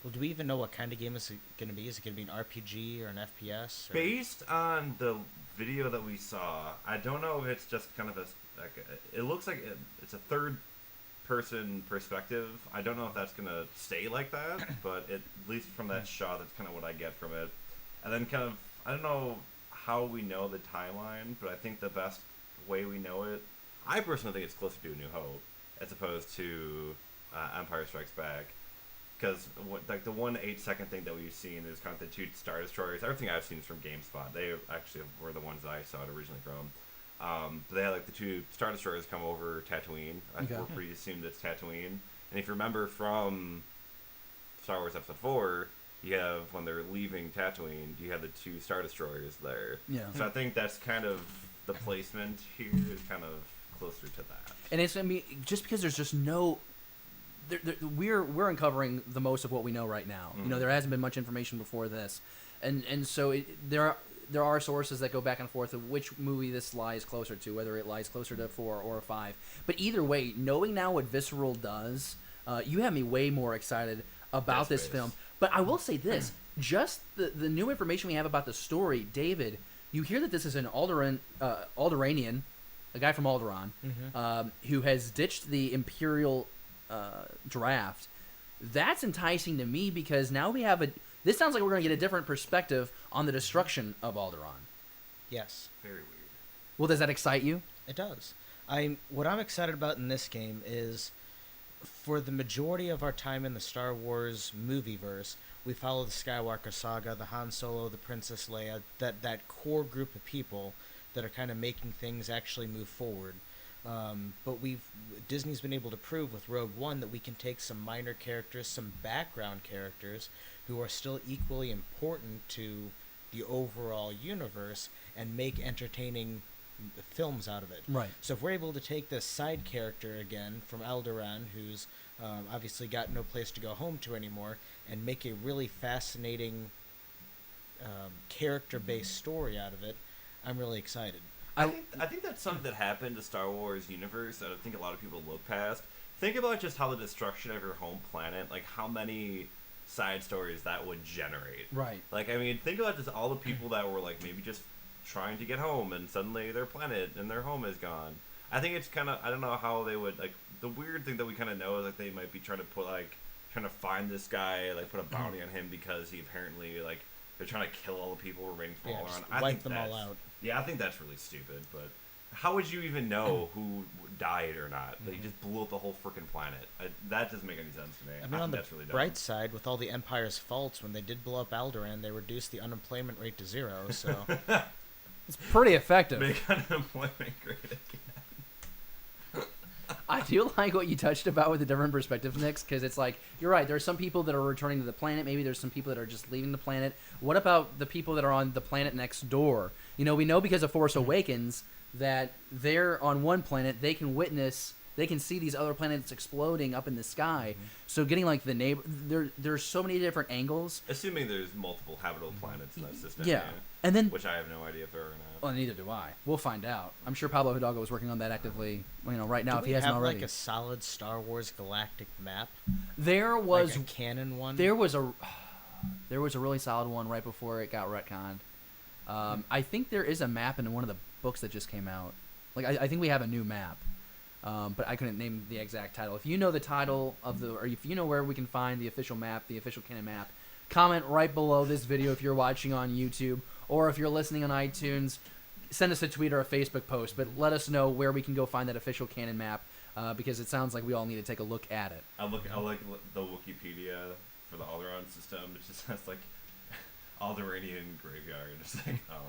Well, do we even know what kind of game is it going to be? Is it going to be an RPG or an FPS? Or? Based on the video that we saw, I don't know if it's just kind of it looks like it's a third-person perspective. I don't know if that's going to stay like that, but at least from that shot, that's kind of what I get from it. And then kind of, I don't know how we know the timeline, but I think the best way we know it, I personally think it's closer to A New Hope as opposed to Empire Strikes Back. Because like the 1 8-second thing that we've seen is kind of the 2 Star Destroyers. Everything I've seen is from GameSpot. They actually were the ones that I saw it originally from. But they had like the 2 Star Destroyers come over Tatooine. We're pretty assumed it's Tatooine. And if you remember from Star Wars Episode 4, you have when they're leaving Tatooine, you have the 2 Star Destroyers there. Yeah. So I think that's kind of the placement here is kind of closer to that. And it's gonna be just because there's just no. We're uncovering the most of what we know right now. Mm-hmm. There hasn't been much information before this, and so there are sources that go back and forth of which movie this lies closer to, whether it lies closer to 4 or 5. But either way, knowing now what Visceral does, you have me way more excited about this film. But I will say this: just the new information we have about the story, David. You hear that this is an Alderaanian, a guy from Alderaan, who has ditched the Imperial draft. That's enticing to me because now we have this sounds like we're going to get a different perspective on the destruction of Alderaan. Yes. Very weird. Well, does that excite you? It does. What I'm excited about in this game is for the majority of our time in the Star Wars movieverse, we follow the Skywalker saga, the Han Solo, the Princess Leia, that core group of people that are kind of making things actually move forward. But Disney's been able to prove with Rogue One that we can take some minor characters, some background characters who are still equally important to the overall universe and make entertaining films out of it. Right. So if we're able to take this side character again from Alderaan, who's obviously got no place to go home to anymore, and make a really fascinating character-based story out of it, I'm really excited. I think that's something that happened to Star Wars universe that I think a lot of people look past. Think about just how the destruction of your home planet, like how many side stories that would generate. Right. Like, I mean, think about just all the people that were like maybe just trying to get home and suddenly their planet and their home is gone. I think it's kind of, I don't know how they would, like, the weird thing that we kind of know is that they might be trying to find this guy, like put a bounty on him because he apparently, like, they're trying to kill all the people remaining from Alderaan. Wipe them all out. Yeah, I think that's really stupid, but how would you even know who died or not? That he just blew up the whole freaking planet. That doesn't make any sense to me. I mean, on the that's really dumb. bright side, with all the Empire's faults, when they did blow up Alderaan, they reduced the unemployment rate to 0, so... It's pretty effective. Make unemployment great again. I do like what you touched about with the different perspectives, Nix, because it's like, you're right, there are some people that are returning to the planet, maybe there's some people that are just leaving the planet. What about the people that are on the planet next door? We know because of Force Awakens that they're on one planet, they can see these other planets exploding up in the sky. So getting like the neighbor, there's so many different angles. Assuming there's multiple habitable planets in that system. Yeah. And then, which I have no idea if there are or not. Well, neither do I. We'll find out. I'm sure Pablo Hidalgo is working on that actively, right now, if he hasn't already. Do we have like a solid Star Wars galactic map? There was like a canon one. There was a really solid one right before it got retconned. I think there is a map in one of the books that just came out. Like I think we have a new map, but I couldn't name the exact title. If you know the title of or if you know where we can find the official map, the official canon map, comment right below this video if you're watching on YouTube, or if you're listening on iTunes, send us a tweet or a Facebook post, but let us know where we can go find that official canon map, because it sounds like we all need to take a look at it. I like the Wikipedia for the Alderaan system. It just has like Alderaanian graveyard. It's like, oh,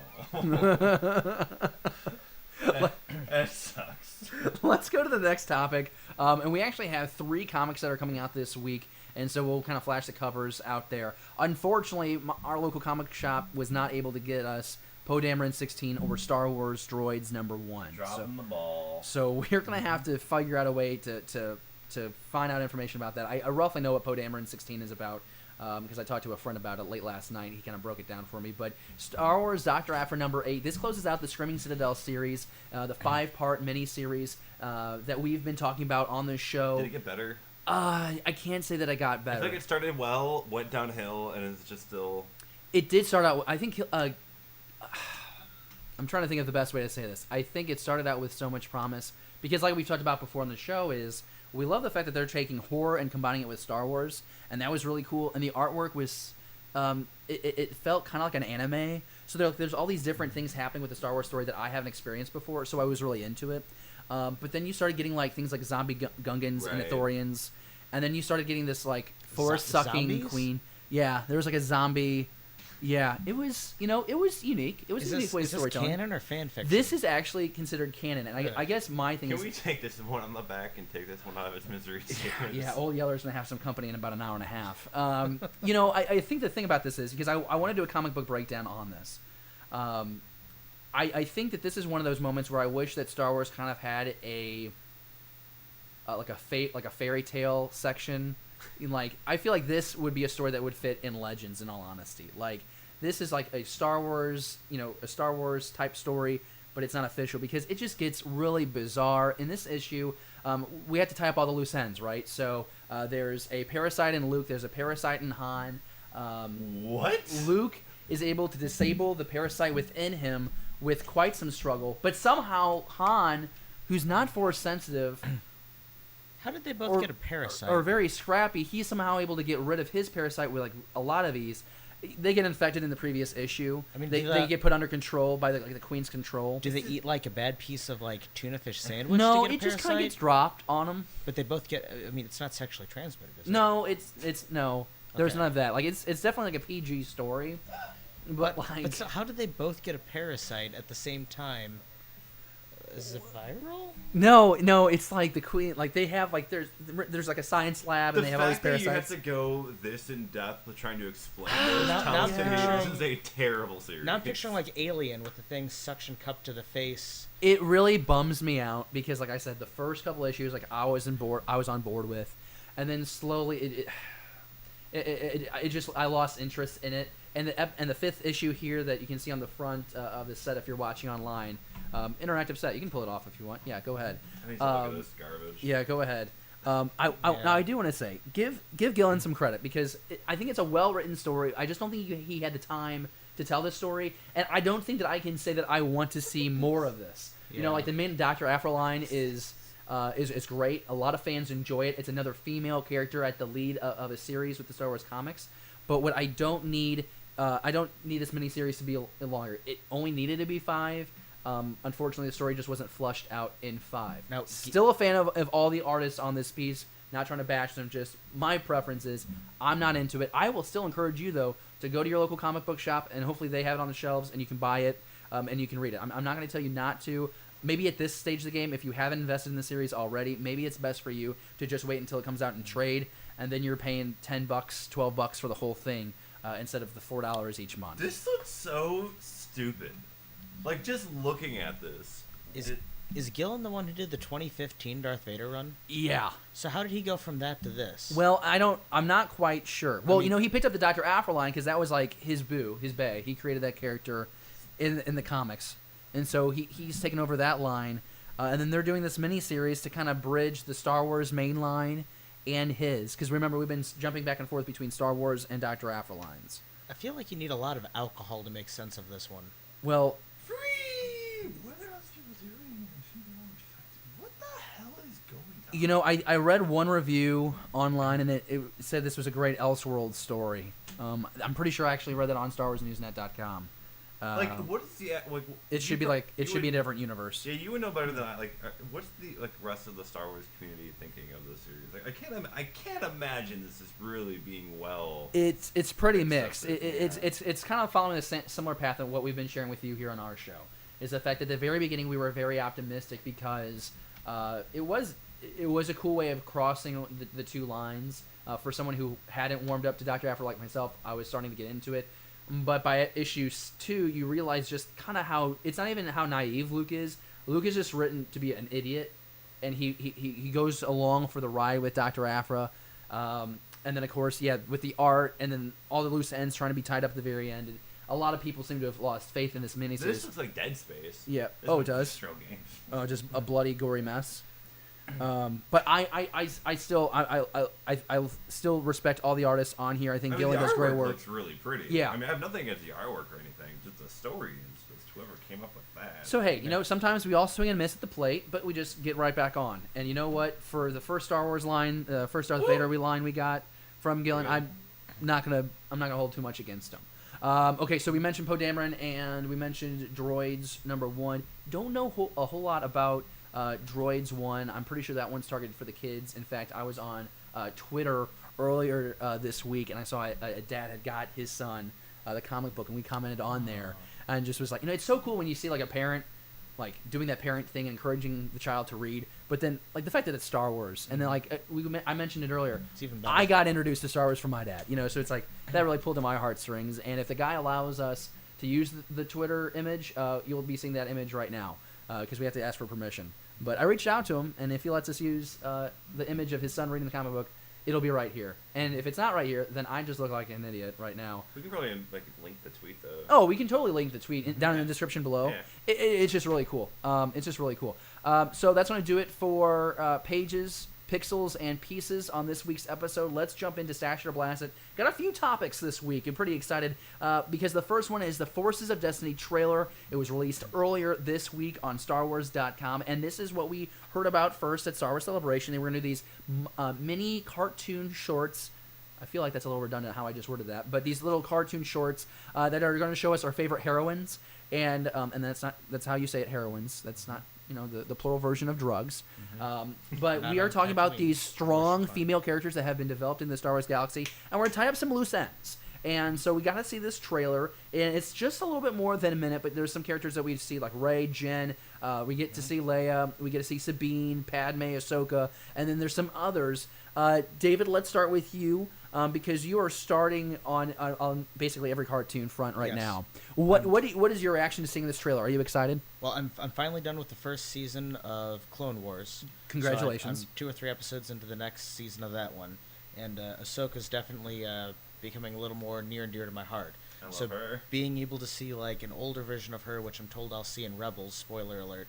that sucks. let's go to the next topic. And we actually have 3 comics that are coming out this week, and so we'll kind of flash the covers out there. Unfortunately, our local comic shop was not able to get us Poe Dameron 16 or Star Wars Droids #1. Dropping the ball. So we're going to have to figure out a way to find out information about that. I roughly know what Poe Dameron 16 is about, because I talked to a friend about it late last night. He kind of broke it down for me. But Star Wars Dr. Aphra #8. This closes out the Screaming Citadel series, the 5-part mini-series that we've been talking about on this show. Did it get better? I can't say that I got better. I think it started well, went downhill, and it's just still... It did start out... I think... I'm trying to think of the best way to say this. I think it started out with so much promise. Because like we've talked about before on the show is... We love the fact that they're taking horror and combining it with Star Wars, and that was really cool. And the artwork was, it felt kind of like an anime. So there's all these different things happening with the Star Wars story that I haven't experienced before, so I was really into it. But then you started getting like things like zombie Gungans and Ithorians, and then you started getting this like force-sucking queen. Yeah, there was like a zombie. Yeah, it was, it was unique. It was a unique way of storytelling. Is this canon or fan fiction? This is actually considered canon, and I guess my thing is... Can we take this one on the back and take this one out of its misery? Yeah, Old Yeller's going to have some company in about an hour and a half. I think the thing about this is, because I want to do a comic book breakdown on this, I think that this is one of those moments where I wish that Star Wars kind of had a fairy tale section. Like, I feel like this would be a story that would fit in Legends, in all honesty. Like, this is like a Star Wars type story, but it's not official because it just gets really bizarre. In this issue, we have to tie up all the loose ends, right? So there's a parasite in Luke, there's a parasite in Han. What? Luke is able to disable the parasite within him with quite some struggle, but somehow Han, who's not force sensitive... How did they both get a parasite? Or very scrappy. He's somehow able to get rid of his parasite with like a lot of ease. They get infected in the previous issue. I mean, they get put under control by the Queen's control. Do they eat like a bad piece of like tuna fish sandwich? No, to get a it just kind of parasite? gets dropped on them. But they both get. I mean, it's not sexually transmitted, is it? No, it's no. There's Okay. none of that. Like it's definitely like a PG story. But like, But so how did they both get a parasite at the same time? Is it viral? no, it's like the Queen. Like they have like there's like a science lab and they have all these The fact that parasites. you have to go this in depth with trying to explain Now- those now tells me picturing- this is a terrible series. Now I'm picturing like Alien with the thing suction cupped to the face. It really bums me out because, like I said, the first couple issues, like I was on board with, and then slowly it just I lost interest in it. And the 5th issue here that you can see on the front of the set if you're watching online, interactive set. You can pull it off if you want. Yeah, go ahead. I need to look at this garbage. Yeah, go ahead. Now I do want to say give Gillen some credit because I think it's a well written story. I just don't think he had the time to tell this story, and I don't think that I can say that I want to see more of this. You know, like the main Dr. Aphra line is great. A lot of fans enjoy it. It's another female character at the lead of a series with the Star Wars comics. But what I don't need this miniseries to be longer. It only needed to be 5. Unfortunately, the story just wasn't flushed out in 5. Now, still a fan of all the artists on this piece. Not trying to bash them. Just my preference is I'm not into it. I will still encourage you though to go to your local comic book shop and hopefully they have it on the shelves and you can buy it and you can read it. I'm not going to tell you not to. Maybe at this stage of the game, if you haven't invested in the series already, maybe it's best for you to just wait until it comes out in trade and then you're paying $10, $12 for the whole thing. Instead of the $4 each month. This looks so stupid. Like, just looking at this. Is Gillen the one who did the 2015 Darth Vader run? Yeah. So how did he go from that to this? Well, I'm not quite sure. Well, he picked up the Dr. Aphra line because that was like his bae. He created that character in the comics. And so he's taken over that line. And then they're doing this mini-series to kind of bridge the Star Wars main line and his, because remember we've been jumping back and forth between Star Wars and Dr. Aphra lines. I feel like you need a lot of alcohol to make sense of this one. Well, Free! What else people doing? What the hell is going on? I read one review online and it said this was a great Elseworlds story. I'm pretty sure I actually read that on StarWarsNewsNet.com. What is the like? It should be be a different universe. Yeah, you would know better than I. Like, what's the rest of the Star Wars community thinking of this series? Like, I can't imagine this is really being well. It's pretty mixed. It's kind of following a similar path of what we've been sharing with you here on our show. Is the fact that at the very beginning we were very optimistic because it was a cool way of crossing the two lines. For someone who hadn't warmed up to Dr. Aphra like myself, I was starting to get into it. But by issue 2, you realize just kind of how it's not even how naive Luke is. Luke is just written to be an idiot, and he goes along for the ride with Dr. Aphra. And then, of course, with the art and then all the loose ends trying to be tied up at the very end. And a lot of people seem to have lost faith in this miniseries. This looks like Dead Space. Yeah. This It does. Visceral games. Oh, just a bloody, gory mess. But I still respect all the artists on here. I think Gillian does great work. Looks really pretty. Yeah. I mean, I have nothing against the artwork or anything. Just the story is just whoever came up with that. So hey, sometimes we all swing and miss at the plate, but we just get right back on. And you know what? For the first Star Wars line, first Darth Vader line we got from Gillian, I'm not gonna hold too much against him. Okay, so we mentioned Poe Dameron and we mentioned Droids #1. Don't know a whole lot about Droids 1. I'm pretty sure that one's targeted for the kids. In fact, I was on Twitter earlier this week and I saw a dad had got his son the comic book, and we commented on there and just was like, it's so cool when you see like a parent like doing that parent thing, encouraging the child to read, but then like the fact that it's Star Wars, and then like I mentioned it earlier, It's even better. I got introduced to Star Wars from my dad, so it's like that really pulled at my heartstrings. And if the guy allows us to use the Twitter image, you'll be seeing that image right now because we have to ask for permission. But I reached out to him, and if he lets us use the image of his son reading the comic book, it'll be right here. And if it's not right here, then I just look like an idiot right now. We can probably link the tweet though. Oh, we can totally link the tweet down in the description below. Yeah. It's just really cool. It's just really cool. So that's going to do it for pages, pixels, and pieces on this week's episode. Let's jump into Stash It or Blast It. Got a few topics this week. I'm pretty excited because the first one is the Forces of Destiny trailer. It was released earlier this week on StarWars.com, and this is what we heard about first at Star Wars Celebration. They were going to do these mini cartoon shorts. I feel like that's a little redundant how I just worded that, but these little cartoon shorts that are going to show us our favorite heroines, and that's how you say it, heroines. That's not the plural version of drugs. But we are talking about these strong female characters that have been developed in the Star Wars galaxy, and we're going to tie up some loose ends. And so we got to see this trailer, and it's just a little bit more than a minute, but there's some characters that we see like Rey, Jen, we get to see Leia, we get to see Sabine, Padme, Ahsoka, and then there's some others. David, let's start with you. Because you are starting on basically every cartoon front right now. What is your reaction to seeing this trailer? Are you excited? Well, I'm finally done with the first season of Clone Wars. Congratulations. So I'm 2 or 3 episodes into the next season of that one, and Ahsoka's definitely becoming a little more near and dear to my heart. I love her. Being able to see like an older version of her, which I'm told I'll see in Rebels, spoiler alert,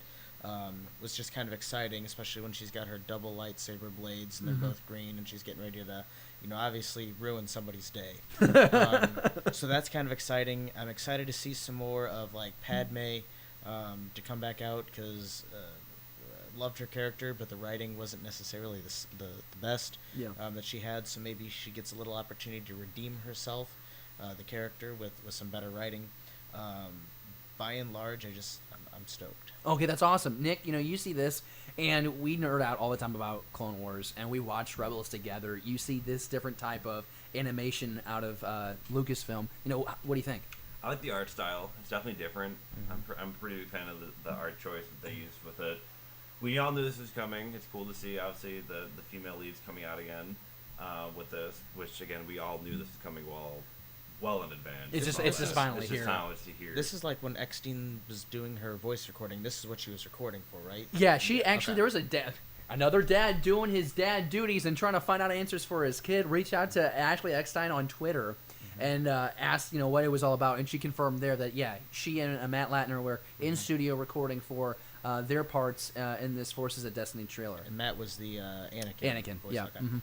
was just kind of exciting, especially when she's got her double lightsaber blades and they're both green, and she's getting ready to obviously ruin somebody's day. So that's kind of exciting. I'm excited to see some more of like Padme to come back out because loved her character, but the writing wasn't necessarily the best that she had. So maybe she gets a little opportunity to redeem herself, the character, with some better writing. By and large, I'm stoked. Okay, that's awesome. Nick, you see this, and we nerd out all the time about Clone Wars, and we watch Rebels together. You see this different type of animation out of Lucasfilm. What do you think? I like the art style. It's definitely different. I'm a pretty big fan of the art choice that they used with it. We all knew this was coming. It's cool to see, obviously, the female leads coming out again with this, which, again, we all knew this was coming well in advance. It's just finally here. This is like when Eckstein was doing her voice recording. This is what she was recording for, right? Yeah, she actually, there was another dad doing his dad duties and trying to find out answers for his kid, reached out to Ashley Eckstein on Twitter and asked, what it was all about. And she confirmed there that, she and Matt Latner were in studio recording for their parts in this Forces of Destiny trailer. And Matt was the Anakin. Anakin, voice. yeah. Okay. Mm-hmm.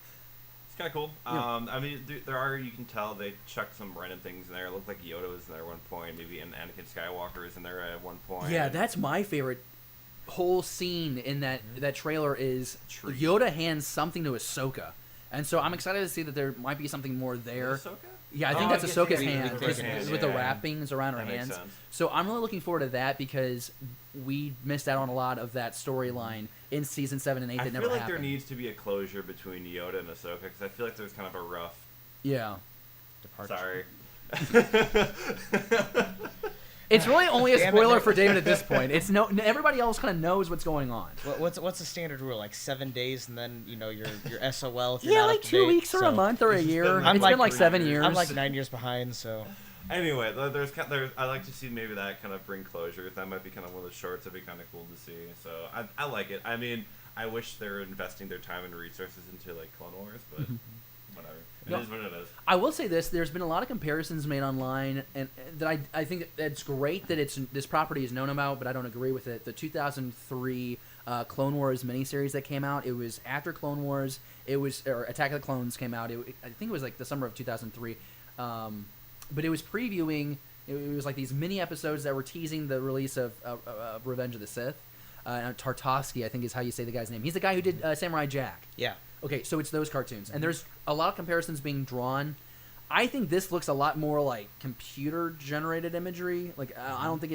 Kind of cool. Yeah. I mean, you can tell they chucked some random things in there. It looked like Yoda was in there at one point, maybe an Anakin Skywalker is in there at one point. Yeah, that's my favorite whole scene in that trailer is Tree. Yoda hands something to Ahsoka. And so I'm excited to see that there might be something more there. Ahsoka? Yeah, I think that's Ahsoka's hand hand, with the wrappings around her That makes hands. sense. So I'm really looking forward to that because we missed out on a lot of that storyline in season 7 and 8 that I never feel like happened. there needs to be a closure between Yoda and Ahsoka because I feel like there's kind of a rough. Yeah. Departure. Sorry. It's really only a Damn it, spoiler no. for David at this point. It's no everybody else kind of knows what's going on. What's the standard rule? Like 7 days, and then you're SOL. If you're Yeah, not like up to 2 date, weeks or a so- month or a It's just year. been like It's been like 3 7 years. years. I'm like 9 years behind, so Anyway, there's I like to see maybe that kind of bring closure. That might be kind of one of the shorts that'd be kind of cool to see. So I like it. I mean, I wish they were investing their time and resources into like Clone Wars, but whatever. It is what it is. I will say this: there's been a lot of comparisons made online, and that I think it's great that this property is known about, but I don't agree with it. The 2003 Clone Wars miniseries that came out, it was after Clone Wars. Or Attack of the Clones came out. I think it was like the summer of 2003, but it was previewing. It was like these mini episodes that were teasing the release of Revenge of the Sith. Tartakovsky, I think is how you say the guy's name. He's the guy who did Samurai Jack. yeah. Okay, so it's those cartoons, and there's a lot of comparisons being drawn. I think this looks a lot more like computer-generated imagery. Like I don't think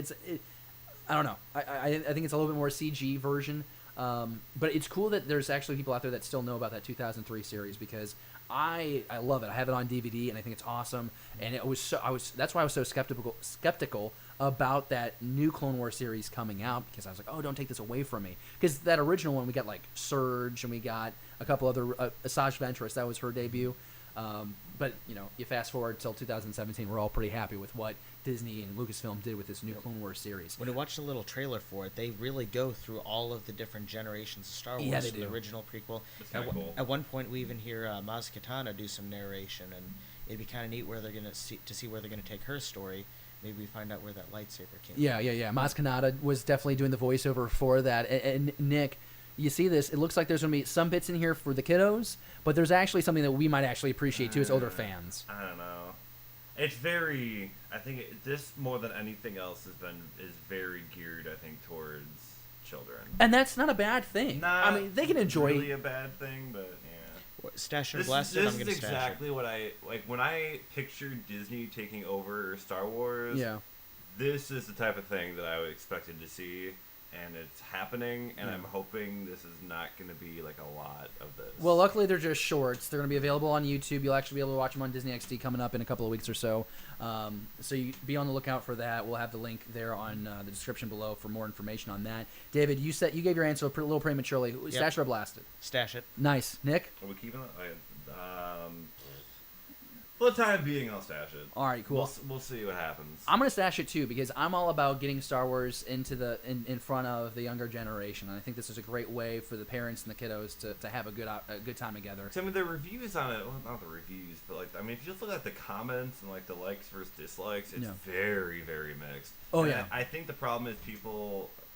I don't know. I think it's a little bit more CG version. But it's cool that there's actually people out there that still know about that 2003 series because I love it. I have it on DVD, and I think it's awesome. And that's why I was so skeptical about that new Clone Wars series coming out because I was like, oh, don't take this away from me. Because that original one, we got like Surge, and we got a couple other Asajj Ventress. That was her debut. But you fast forward till 2017, we're all pretty happy with what Disney and Lucasfilm did with this new Clone Wars series. When you watch the little trailer for it, they really go through all of the different generations of Star Wars. Yeah, they from do. The original prequel. That's kinda cool. At one point, we even hear Maz Kanata do some narration, and it'd be kind of neat where they're gonna see where they're gonna take her story. Maybe we find out where that lightsaber came. Yeah. Maz Kanata was definitely doing the voiceover for that. And Nick, you see this, it looks like there's going to be some bits in here for the kiddos, but there's actually something that we might actually appreciate too as older fans. I don't know. It's very. I think this more than anything else is very geared. I think towards children. And that's not a bad thing. Not I mean, they can enjoy really a bad thing, but yeah. Stash and This blast it. I'm is gonna stash exactly what I like when I pictured Disney taking over Star Wars. Yeah. This is the type of thing that I would expected to see, and it's happening. And I'm hoping this is not going to be like a lot of this. Well, luckily they're just shorts. They're going to be available on YouTube. You'll actually be able to watch them on Disney XD coming up in a couple of weeks or so. So you be on the lookout for that. We'll have the link there on the description below for more information on that. David, you gave your answer a little prematurely. Stash or blast it? Stash it. Nice. Nick? Are we keeping it? For the time being, I'll stash it. All right, cool. We'll see what happens. I'm gonna stash it too because I'm all about getting Star Wars into in front of the younger generation, and I think this is a great way for the parents and the kiddos to have a good time together. I mean, the reviews on it, well, not the reviews, but like, I mean, if you just look at the comments and like the likes versus dislikes, it's very, very mixed. Oh, and yeah. I think the problem is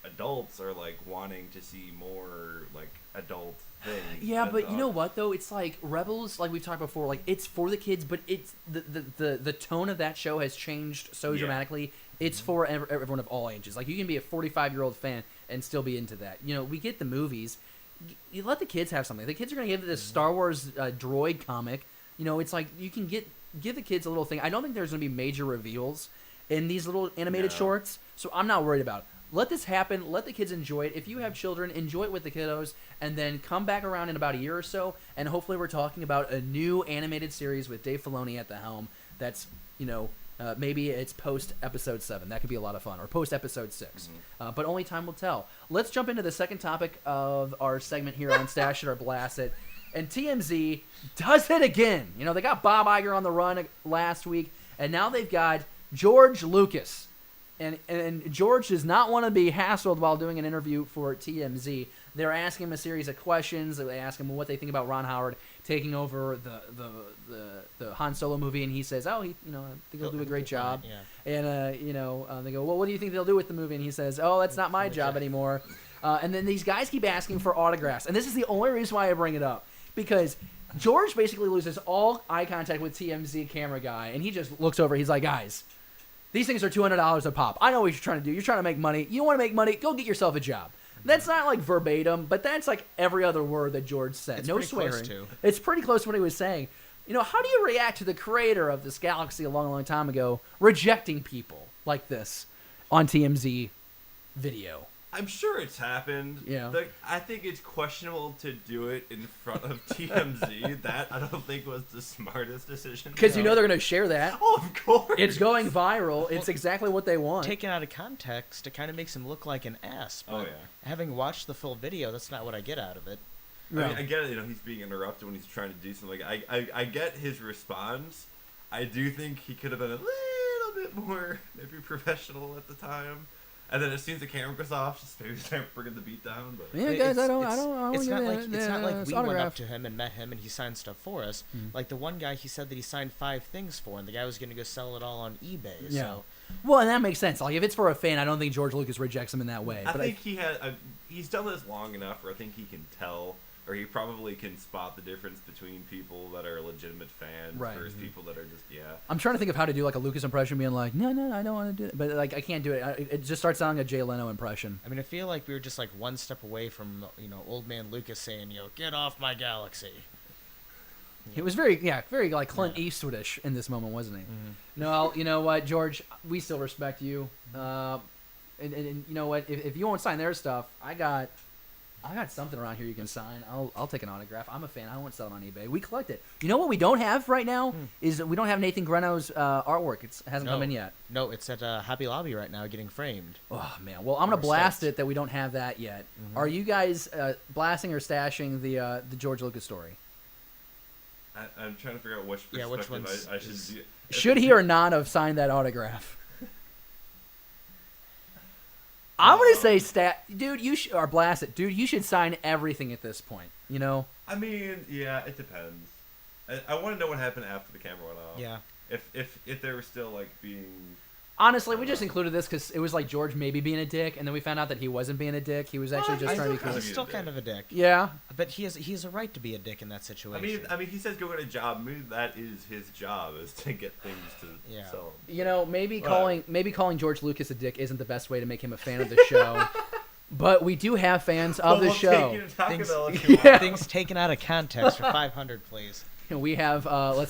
adults are like wanting to see more like adult things. Yeah, but you know what though? It's like Rebels, like we've talked before. Like it's for the kids, but it's the tone of that show has changed so dramatically. It's for everyone of all ages. Like you can be a 45-year-old fan and still be into that. We get the movies. You let the kids have something. The kids are gonna give this Star Wars droid comic. It's like you can give the kids a little thing. I don't think there's gonna be major reveals in these little animated shorts, so I'm not worried about it. Let this happen. Let the kids enjoy it. If you have children, enjoy it with the kiddos, and then come back around in about a year or so, and hopefully we're talking about a new animated series with Dave Filoni at the helm. That's maybe it's post episode 7. That could be a lot of fun, or post episode 6. But only time will tell. Let's jump into the second topic of our segment here on Stash It or Blast It. And TMZ does it again. They got Bob Iger on the run last week, and now they've got George Lucas. And George does not want to be hassled while doing an interview for TMZ. They're asking him a series of questions. They ask him what they think about Ron Howard taking over the Han Solo movie, and he says, I think he'll do a great job. Yeah. And they go, well, what do you think they'll do with the movie? And he says, oh, that's not my job anymore. And then these guys keep asking for autographs, and this is the only reason why I bring it up, because George basically loses all eye contact with TMZ camera guy, and he just looks over. He's like, guys, these things are $200 a pop. I know what you're trying to do. You're trying to make money. You want to make money? Go get yourself a job. That's not like verbatim, but that's like every other word that George said. It's no pretty swearing. close to. It's pretty close to what he was saying. How do you react to the creator of this galaxy a long, long time ago rejecting people like this on TMZ video? I'm sure it's happened. Yeah. I think it's questionable to do it in front of TMZ. That I don't think was the smartest decision. Because you know they're going to share that. Oh, of course. It's going viral. It's exactly what they want. Taken out of context, it kind of makes him look like an ass. But having watched the full video, that's not what I get out of it. No. I mean, I get it. He's being interrupted when he's trying to do something. I get his response. I do think he could have been a little bit more maybe professional at the time. And then as soon as the camera goes off, just maybe start bringing the beat down. But Yeah, guys, I don't. It's not like we autograph. went up to him and met him and he signed stuff for us. Like the one guy, he said that he signed 5 things for, and the guy was going to go sell it all on eBay. Yeah. So. Well, and that makes sense. Like if it's for a fan, I don't think George Lucas rejects him in that way. I think he's done this long enough, where I think he can tell, or he probably can spot the difference between people that are legitimate fans versus people that are just I'm trying to think of how to do like a Lucas impression, being like, no, I don't want to do it, but like I can't do it. It just starts sounding a Jay Leno impression. I mean, I feel like we were just like one step away from old man Lucas saying, "Get off my galaxy." It was very like Clint Eastwoodish in this moment, wasn't he? Mm-hmm. No, you know what, George? We still respect you. And you know what? If you won't sign their stuff, I got something around here you can sign. I'll take an autograph. I'm a fan. I won't sell it on eBay. We collect it. You know what we don't have right now is we don't have Nathan Greno's artwork. It hasn't come in yet. No, it's at Hobby Lobby right now, getting framed. Oh man. Well, I'm gonna blast it that we don't have that yet. Mm-hmm. Are you guys blasting or stashing the George Lucas story? I'm trying to figure out which perspective I should do. Should he or not have signed that autograph? I'm gonna say dude. Or blast it, dude. You should sign everything at this point. You know. I mean, yeah, it depends. I want to know what happened after the camera went off. Yeah. If they were still like being. Honestly, we just included this because it was like George maybe being a dick, and then we found out that he wasn't being a dick. He was actually just trying to be cool. He's still kind of a dick. Yeah. But he has a right to be a dick in that situation. I mean, he says go get a job. Maybe that is his job, is to get things to sell. You know, maybe calling George Lucas a dick isn't the best way to make him a fan of the show. But we do have fans of the show. Things taken out of context for 500, please. We have,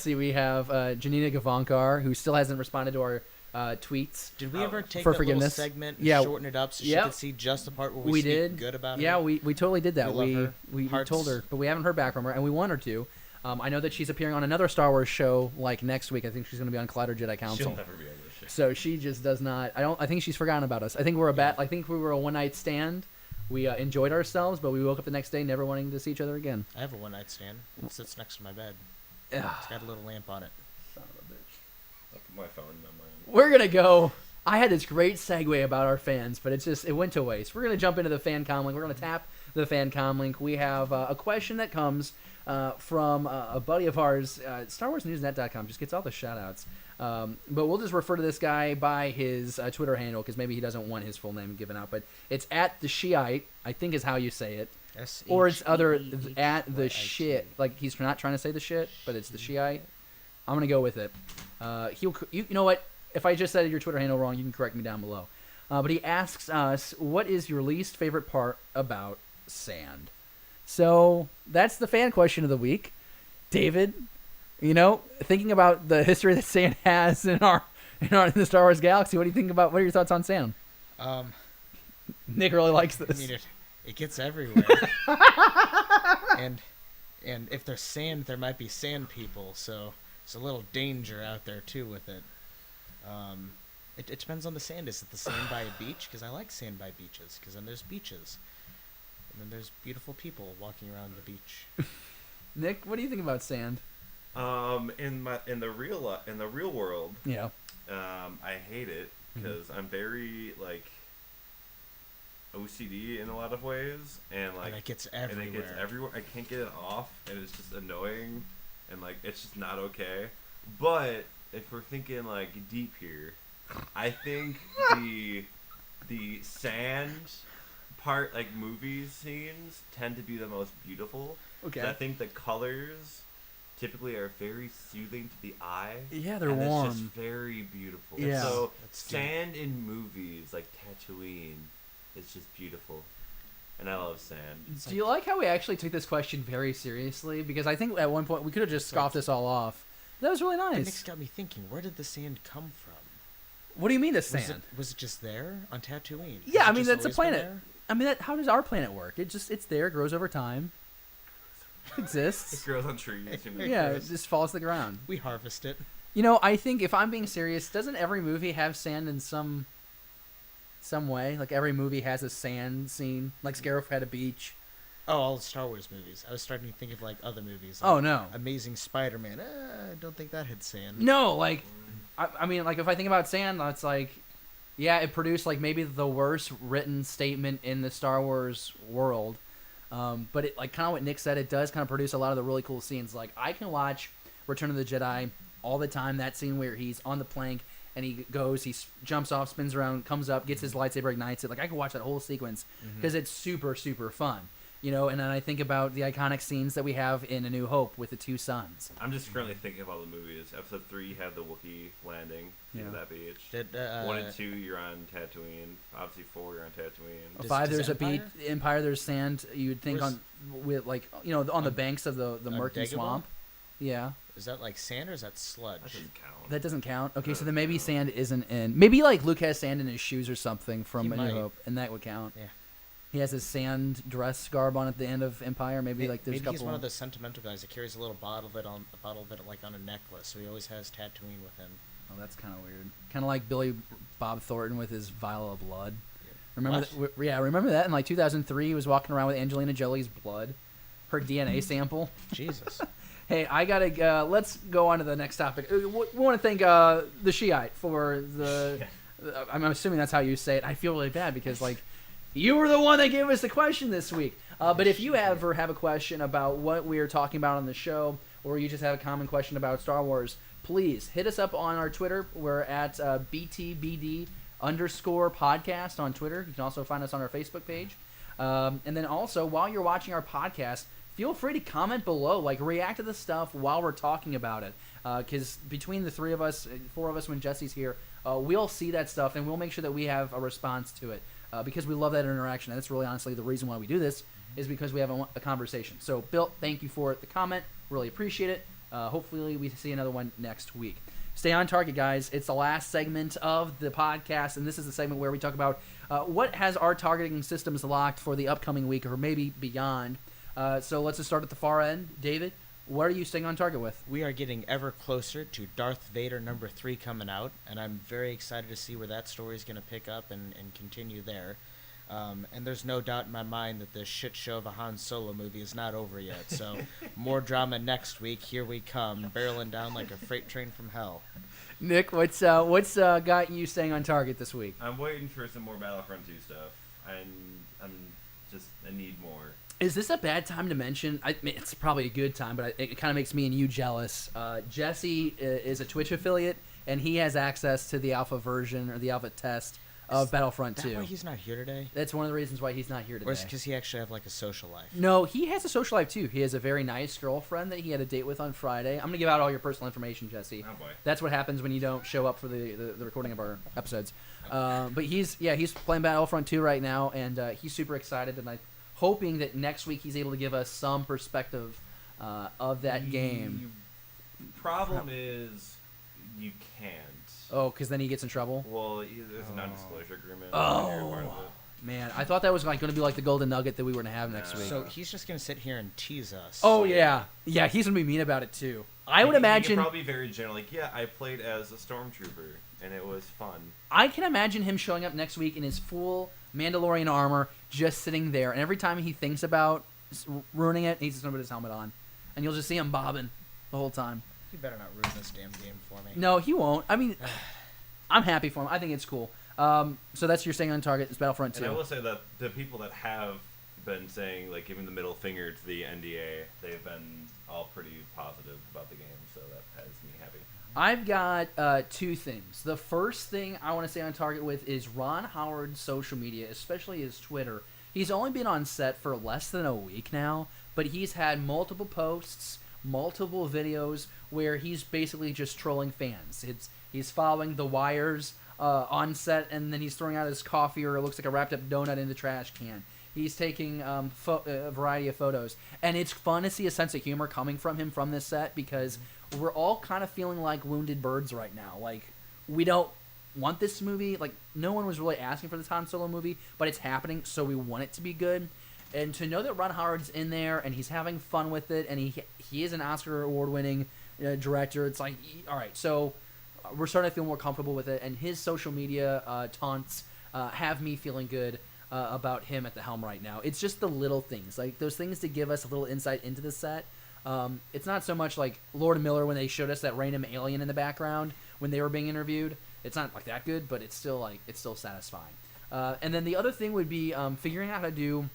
we have Janina Gavankar, who still hasn't responded to our tweets. Did we ever take for that forgiveness little segment and shorten it up so she could see just the part where we speak did. good about her? Yeah, we totally did that. We told her, but we haven't heard back from her, and we want her to. I know that she's appearing on another Star Wars show like next week. I think she's going to be on Collider Jedi Council. She'll never be on this show. So she just does not. I think she's forgotten about us. I think I think we were a one night stand. We enjoyed ourselves, but we woke up the next day never wanting to see each other again. I have a one night stand. It sits next to my bed. Ugh. It's got a little lamp on it. Son of a bitch. I'll put my phone on mine. We're gonna go. I had this great segue about our fans, but it went to waste. We're gonna jump into the Fan Comlink. We're gonna tap the Fan Comlink. We have a question that comes from a buddy of ours. StarWarsNewsNet.com just gets all the shout outs. But we'll just refer to this guy by his Twitter handle because maybe he doesn't want his full name given out. But it's at the Shiite, I think is how you say it. Or it's other at the shit. Like he's not trying to say the shit, but it's the Shiite. I'm gonna go with it. You know what? If I just said your Twitter handle wrong, you can correct me down below. But he asks us, what is your least favorite part about sand? So that's the fan question of the week. David, thinking about the history that sand has in the Star Wars galaxy, what do you think about? What are your thoughts on sand? Nick really likes this. I mean, it gets everywhere. and if there's sand, there might be sand people. So there's a little danger out there too with it. It depends on the sand. Is it the sand by a beach? Because I like sand by beaches. Because then there's beaches, and then there's beautiful people walking around the beach. Nick, what do you think about sand? In the real world, yeah. I hate it because I'm very like OCD in a lot of ways, and it gets everywhere. I can't get it off, and it's just annoying, and like it's just not okay. But if we're thinking like deep here, I think the sand part, like movie scenes, tend to be the most beautiful. Okay. I think the colors typically are very soothing to the eye. Yeah, they're and warm. It's just very beautiful. Yeah. So sand in movies like Tatooine is just beautiful. And I love sand. Do you like how we actually took this question very seriously? Because I think at one point we could have just scoffed this all off. That was really nice. Nick's got me thinking, where did the sand come from? What do you mean the Was sand? it just there on Tatooine? Yeah, Has I it mean, just that's a always been planet. there? I mean, how does our planet work? It's there, it grows over time. It It exists. grows on trees. Yeah, it just falls to the ground. We harvest it. You know, I think if I'm being serious, doesn't every movie have sand in some way? Like every movie has a sand scene. Like Scarif had a beach. Oh, all the Star Wars movies. I was starting to think of like other movies. Oh Like no, Amazing Spider-Man. I don't think that had sand. no. Like, I mean, like if I think about sand, it's like, yeah, it produced like maybe the worst written statement in the Star Wars world. But it, like kind of what Nick said, it does kind of produce a lot of the really cool scenes. Like I can watch Return of the Jedi all the time. That scene where he's on the plank and he jumps off, spins around, comes up, gets his lightsaber, ignites it. Like I can watch that whole sequence because it's super, super fun. You know, and then I think about the iconic scenes that we have in A New Hope with the two sons. I'm just currently thinking of all the movies. Episode 3 had the Wookiee landing near that beach. Did 1 and 2, you're on Tatooine. Obviously 4, you're on Tatooine. Does- 5, does there's a beach. Empire? Empire, there's sand. You'd think Where's- with like, you know, on the banks of the murky Dagobah? swamp. Yeah. Is that like sand or is that sludge? That doesn't count. That doesn't count. Okay, so No, then maybe no. sand isn't in. Maybe like Luke has sand in his shoes or something from He A New might. Hope, and that would count. Yeah. He has his sand dress garb on at the end of Empire. Maybe like there's Maybe a couple. he's one of the sentimental guys that carries a little bottle of it like on a necklace, so he always has Tatooine with him. Oh, that's kind of weird. Kind of like Billy Bob Thornton with his vial of blood. Yeah. Remember What? that? Yeah, remember that in like 2003. He was walking around with Angelina Jolie's blood, her DNA sample. Jesus. Hey, I gotta. Let's go on to the next topic. We want to thank the Shiite for the. I'm assuming that's how you say it. I feel really bad because like, you were the one that gave us the question this week. But if you ever have a question about what we are talking about on the show, or you just have a common question about Star Wars, please hit us up on our Twitter. We're at BTBD_podcast on Twitter. You can also find us on our Facebook page. And then also, while you're watching our podcast, feel free to comment below, like react to the stuff while we're talking about it. Because between the 4 of us when Jesse's here, we'll see that stuff and we'll make sure that we have a response to it. Because we love that interaction. And that's really honestly the reason why we do this, is because we have a conversation. So, Bill, thank you for the comment. Really appreciate it. Hopefully we see another one next week. Stay on target, guys. It's the last segment of the podcast, and this is the segment where we talk about what has our targeting systems locked for the upcoming week or maybe beyond. So let's just start at the far end. David, what are you staying on target with? We are getting ever closer to Darth Vader #3 coming out, and I'm very excited to see where that story is going to pick up and continue there. And there's no doubt in my mind that the shit show of a Han Solo movie is not over yet. So more drama next week. Here we come, barreling down like a freight train from hell. Nick, what's got you staying on target this week? I'm waiting for some more Battlefront 2 stuff. I need more. Is this a bad time to mention? I mean, it's probably a good time, but it kind of makes me and you jealous. Jesse is a Twitch affiliate, and he has access to the alpha version or the alpha test of Battlefront Is that 2. why he's not here today? That's one of the reasons why he's not here today. Or is it because he actually have like a social life? No, he has a social life too. He has a very nice girlfriend that he had a date with on Friday. I'm gonna give out all your personal information, Jesse. Oh boy. That's what happens when you don't show up for the recording of our episodes. But he's playing Battlefront 2 right now, and he's super excited. And I'm hoping that next week he's able to give us some perspective of that game. Problem is, you can't. Oh, because then he gets in trouble. Well, there's a non-disclosure agreement. Oh. when you're part of it. Man, I thought that was like going to be like the golden nugget that we were going to have next week. So he's just gonna sit here and tease us. Oh yeah, he's going to be mean about it too. I would He imagine. could probably be very general, like, yeah, I played as a stormtrooper, and it was fun. I can imagine him showing up next week in his full Mandalorian armor, just sitting there, and every time he thinks about ruining it, he's just going to put his helmet on, and you'll just see him bobbing the whole time. You better not ruin this damn game for me. No, he won't. I mean, I'm happy for him. I think it's cool. So that's your staying on target. It's Battlefront 2. And I will say that the people that have been saying, like, giving the middle finger to the NDA, they've been all pretty positive about the game, so that has me happy. I've got 2 things. The first thing I want to stay on target with is Ron Howard's social media, especially his Twitter. He's only been on set for less than a week now, but he's had multiple posts, multiple videos where he's basically just trolling fans. He's following the wires on set, and then he's throwing out his coffee or it looks like a wrapped up donut in the trash can. He's taking a variety of photos, and it's fun to see a sense of humor coming from him from this set because we're all kind of feeling like wounded birds right now. Like we don't want this movie. Like, no one was really asking for this Han Solo movie, but it's happening, so we want it to be good. And to know that Ron Howard's in there and he's having fun with it, and he is an Oscar award-winning director, it's like, all right, so we're starting to feel more comfortable with it. And his social media taunts have me feeling good about him at the helm right now. It's just the little things, like those things to give us a little insight into the set. It's not so much like Lord and Miller when they showed us that random alien in the background when they were being interviewed. It's not like that good, but it's still satisfying. And then the other thing would be figuring out how to do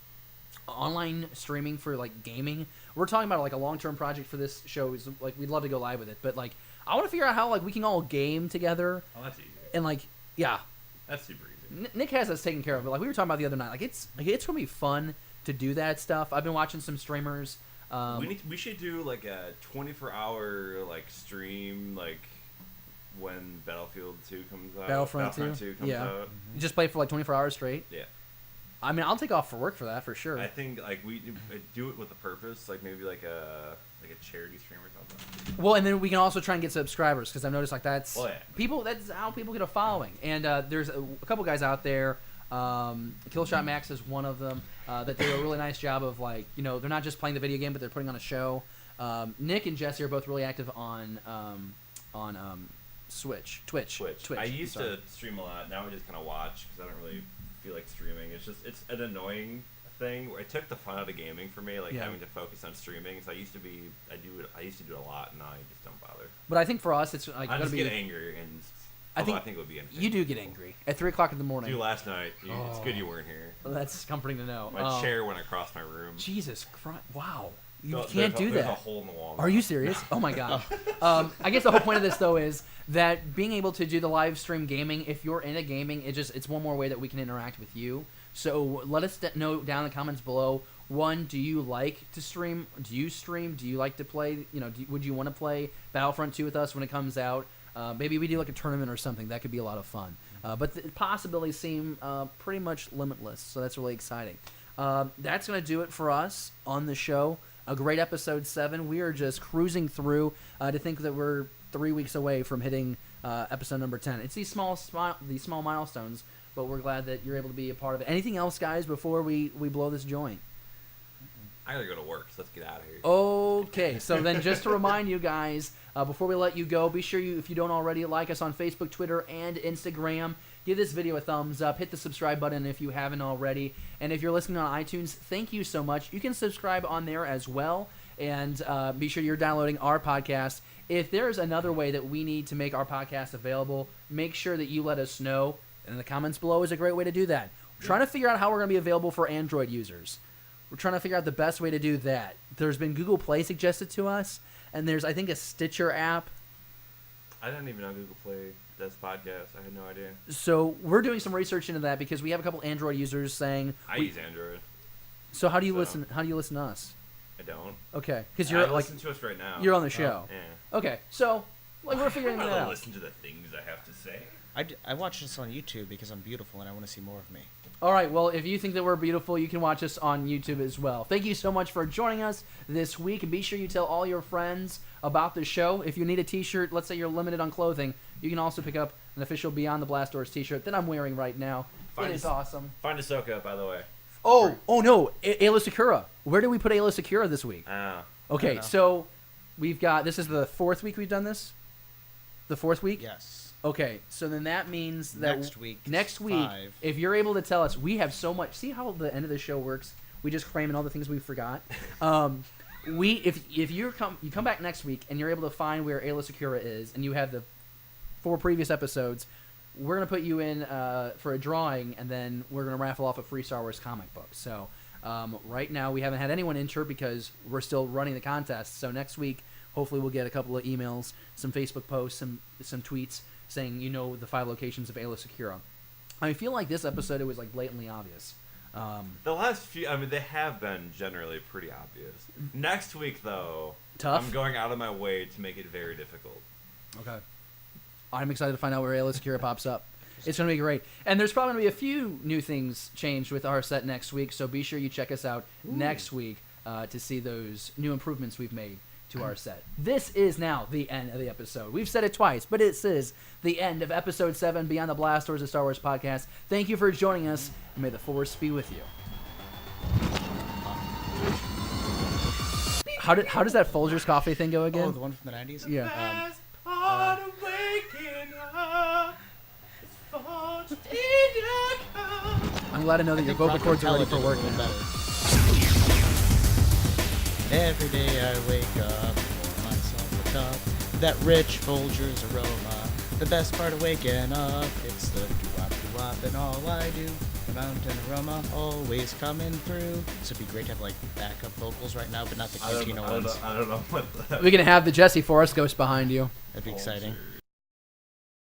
online streaming for like gaming. We're talking about like a long-term project for this show. Is like we'd love to go live with it, but like I want to figure out how like we can all game together. Oh, that's easy. And like That's super easy. Nick has us taken care of. But like we were talking about the other night, like it's gonna be fun to do that stuff. I've been watching some streamers. We should do like a 24-hour like stream like when Battlefield 2 comes out. Battlefront 2 comes out. You just play for like 24 hours straight. Yeah. I mean, I'll take off for work for that for sure. I think like we do it with a purpose, like maybe like a charity stream or something. Well, and then we can also try and get subscribers because I've noticed like that's Well, yeah. that's how people get a following. And there's a couple guys out there. Killshot Max is one of them that do a really nice job of like they're not just playing the video game, but they're putting on a show. Nick and Jesse are both really active on Twitch. I used to stream a lot. Now I just kind of watch because I don't really feel like streaming. It's an annoying thing where it took the fun out of gaming for me, like having to focus on streaming. So I used to do it a lot, and now I just don't bother. But I think for us, it's like I just get angry, and I think it would be interesting. You do get angry at 3:00 in the morning. Dude, last night, it's good you weren't here. Well, that's comforting to know. My chair went across my room. Jesus Christ! Wow. You Can't can't do that. There's a hole in the wall. Are you serious? Oh my god. I guess the whole point of this though is that being able to do the live stream gaming, if you're into gaming, it's one more way that we can interact with you. So let us know down in the comments below. One, do you like to stream? Do you stream? Do you like to play? Would you want to play Battlefront 2 with us when it comes out? Maybe we do like a tournament or something. That could be a lot of fun. But the possibilities seem pretty much limitless. So that's really exciting. That's going to do it for us on the show. A great episode 7. We are just cruising through to think that we're 3 weeks away from hitting episode number 10. It's these small milestones, but we're glad that you're able to be a part of it. Anything else, guys, before we blow this joint? I gotta go to work, so let's get out of here. Okay, so then just to remind you guys, before we let you go, be sure if you don't already, like us on Facebook, Twitter, and Instagram. Give this video a thumbs up. Hit the subscribe button if you haven't already. And if you're listening on iTunes, thank you so much. You can subscribe on there as well. And be sure you're downloading our podcast. If there's another way that we need to make our podcast available, make sure that you let us know. And the comments below is a great way to do that. We're trying to figure out how we're going to be available for Android users. We're trying to figure out the best way to do that. There's been Google Play suggested to us. And there's, I think, a Stitcher app. I didn't even know Google Play does podcasts. I had no idea. So we're doing some research into that because we have a couple Android users saying I use Android. So how do you listen? How do you listen to us? I don't. Okay, because you're listen to us right now. You're on the show. Yeah. Okay, so we're figuring that out. Listen to the things I have to say. I watch this on YouTube because I'm beautiful and I want to see more of me. All right, well, if you think that we're beautiful, you can watch us on YouTube as well. Thank you so much for joining us this week, and be sure you tell all your friends about the show. If you need a t-shirt, let's say you're limited on clothing, you can also pick up an official Beyond the Blast Doors t-shirt that I'm wearing right now. It is awesome. Find Ahsoka, by the way. Oh no, Ayla Secura. Where did we put Ayla Secura this week? Okay, so we've got, this is the 4th week we've done this? The 4th week? Yes. Okay, so then that means that next week, 5. if you're able to tell us, we have so much. See how the end of the show works? We just cram in all the things we forgot. If you come back next week and you're able to find where Ayla Secura is, and you have the 4 previous episodes, we're gonna put you in for a drawing, and then we're gonna raffle off a free Star Wars comic book. So right now we haven't had anyone enter because we're still running the contest. So next week, hopefully, we'll get a couple of emails, some Facebook posts, some tweets saying the 5 locations of Ayla Secura. I feel like this episode it was like blatantly obvious. The last few, they have been generally pretty obvious. Next week, though, tough. I'm going out of my way to make it very difficult. Okay. I'm excited to find out where Ayla Secura pops up. It's going to be great. And there's probably going to be a few new things changed with our set next week, so be sure you check us out next week to see those new improvements we've made to our set. This is now the end of the episode. We've said it twice, but this is the end of episode 7 Beyond the Blast Doors of Star Wars podcast. Thank you for joining us, and may the Force be with you. How does that Folgers coffee thing go again? Oh, the one from the 90s? Yeah. I'm glad to know that your vocal cords are ready for work now. Every day I wake up, pour myself a cup, that rich Folgers aroma. The best part of waking up, it's the doo-wop, and all I do. The mountain aroma always coming through. So it'd be great to have like backup vocals right now, but not the Cantina ones. I don't know what that. We can have the Jesse Forrest Ghost behind you. That'd be exciting.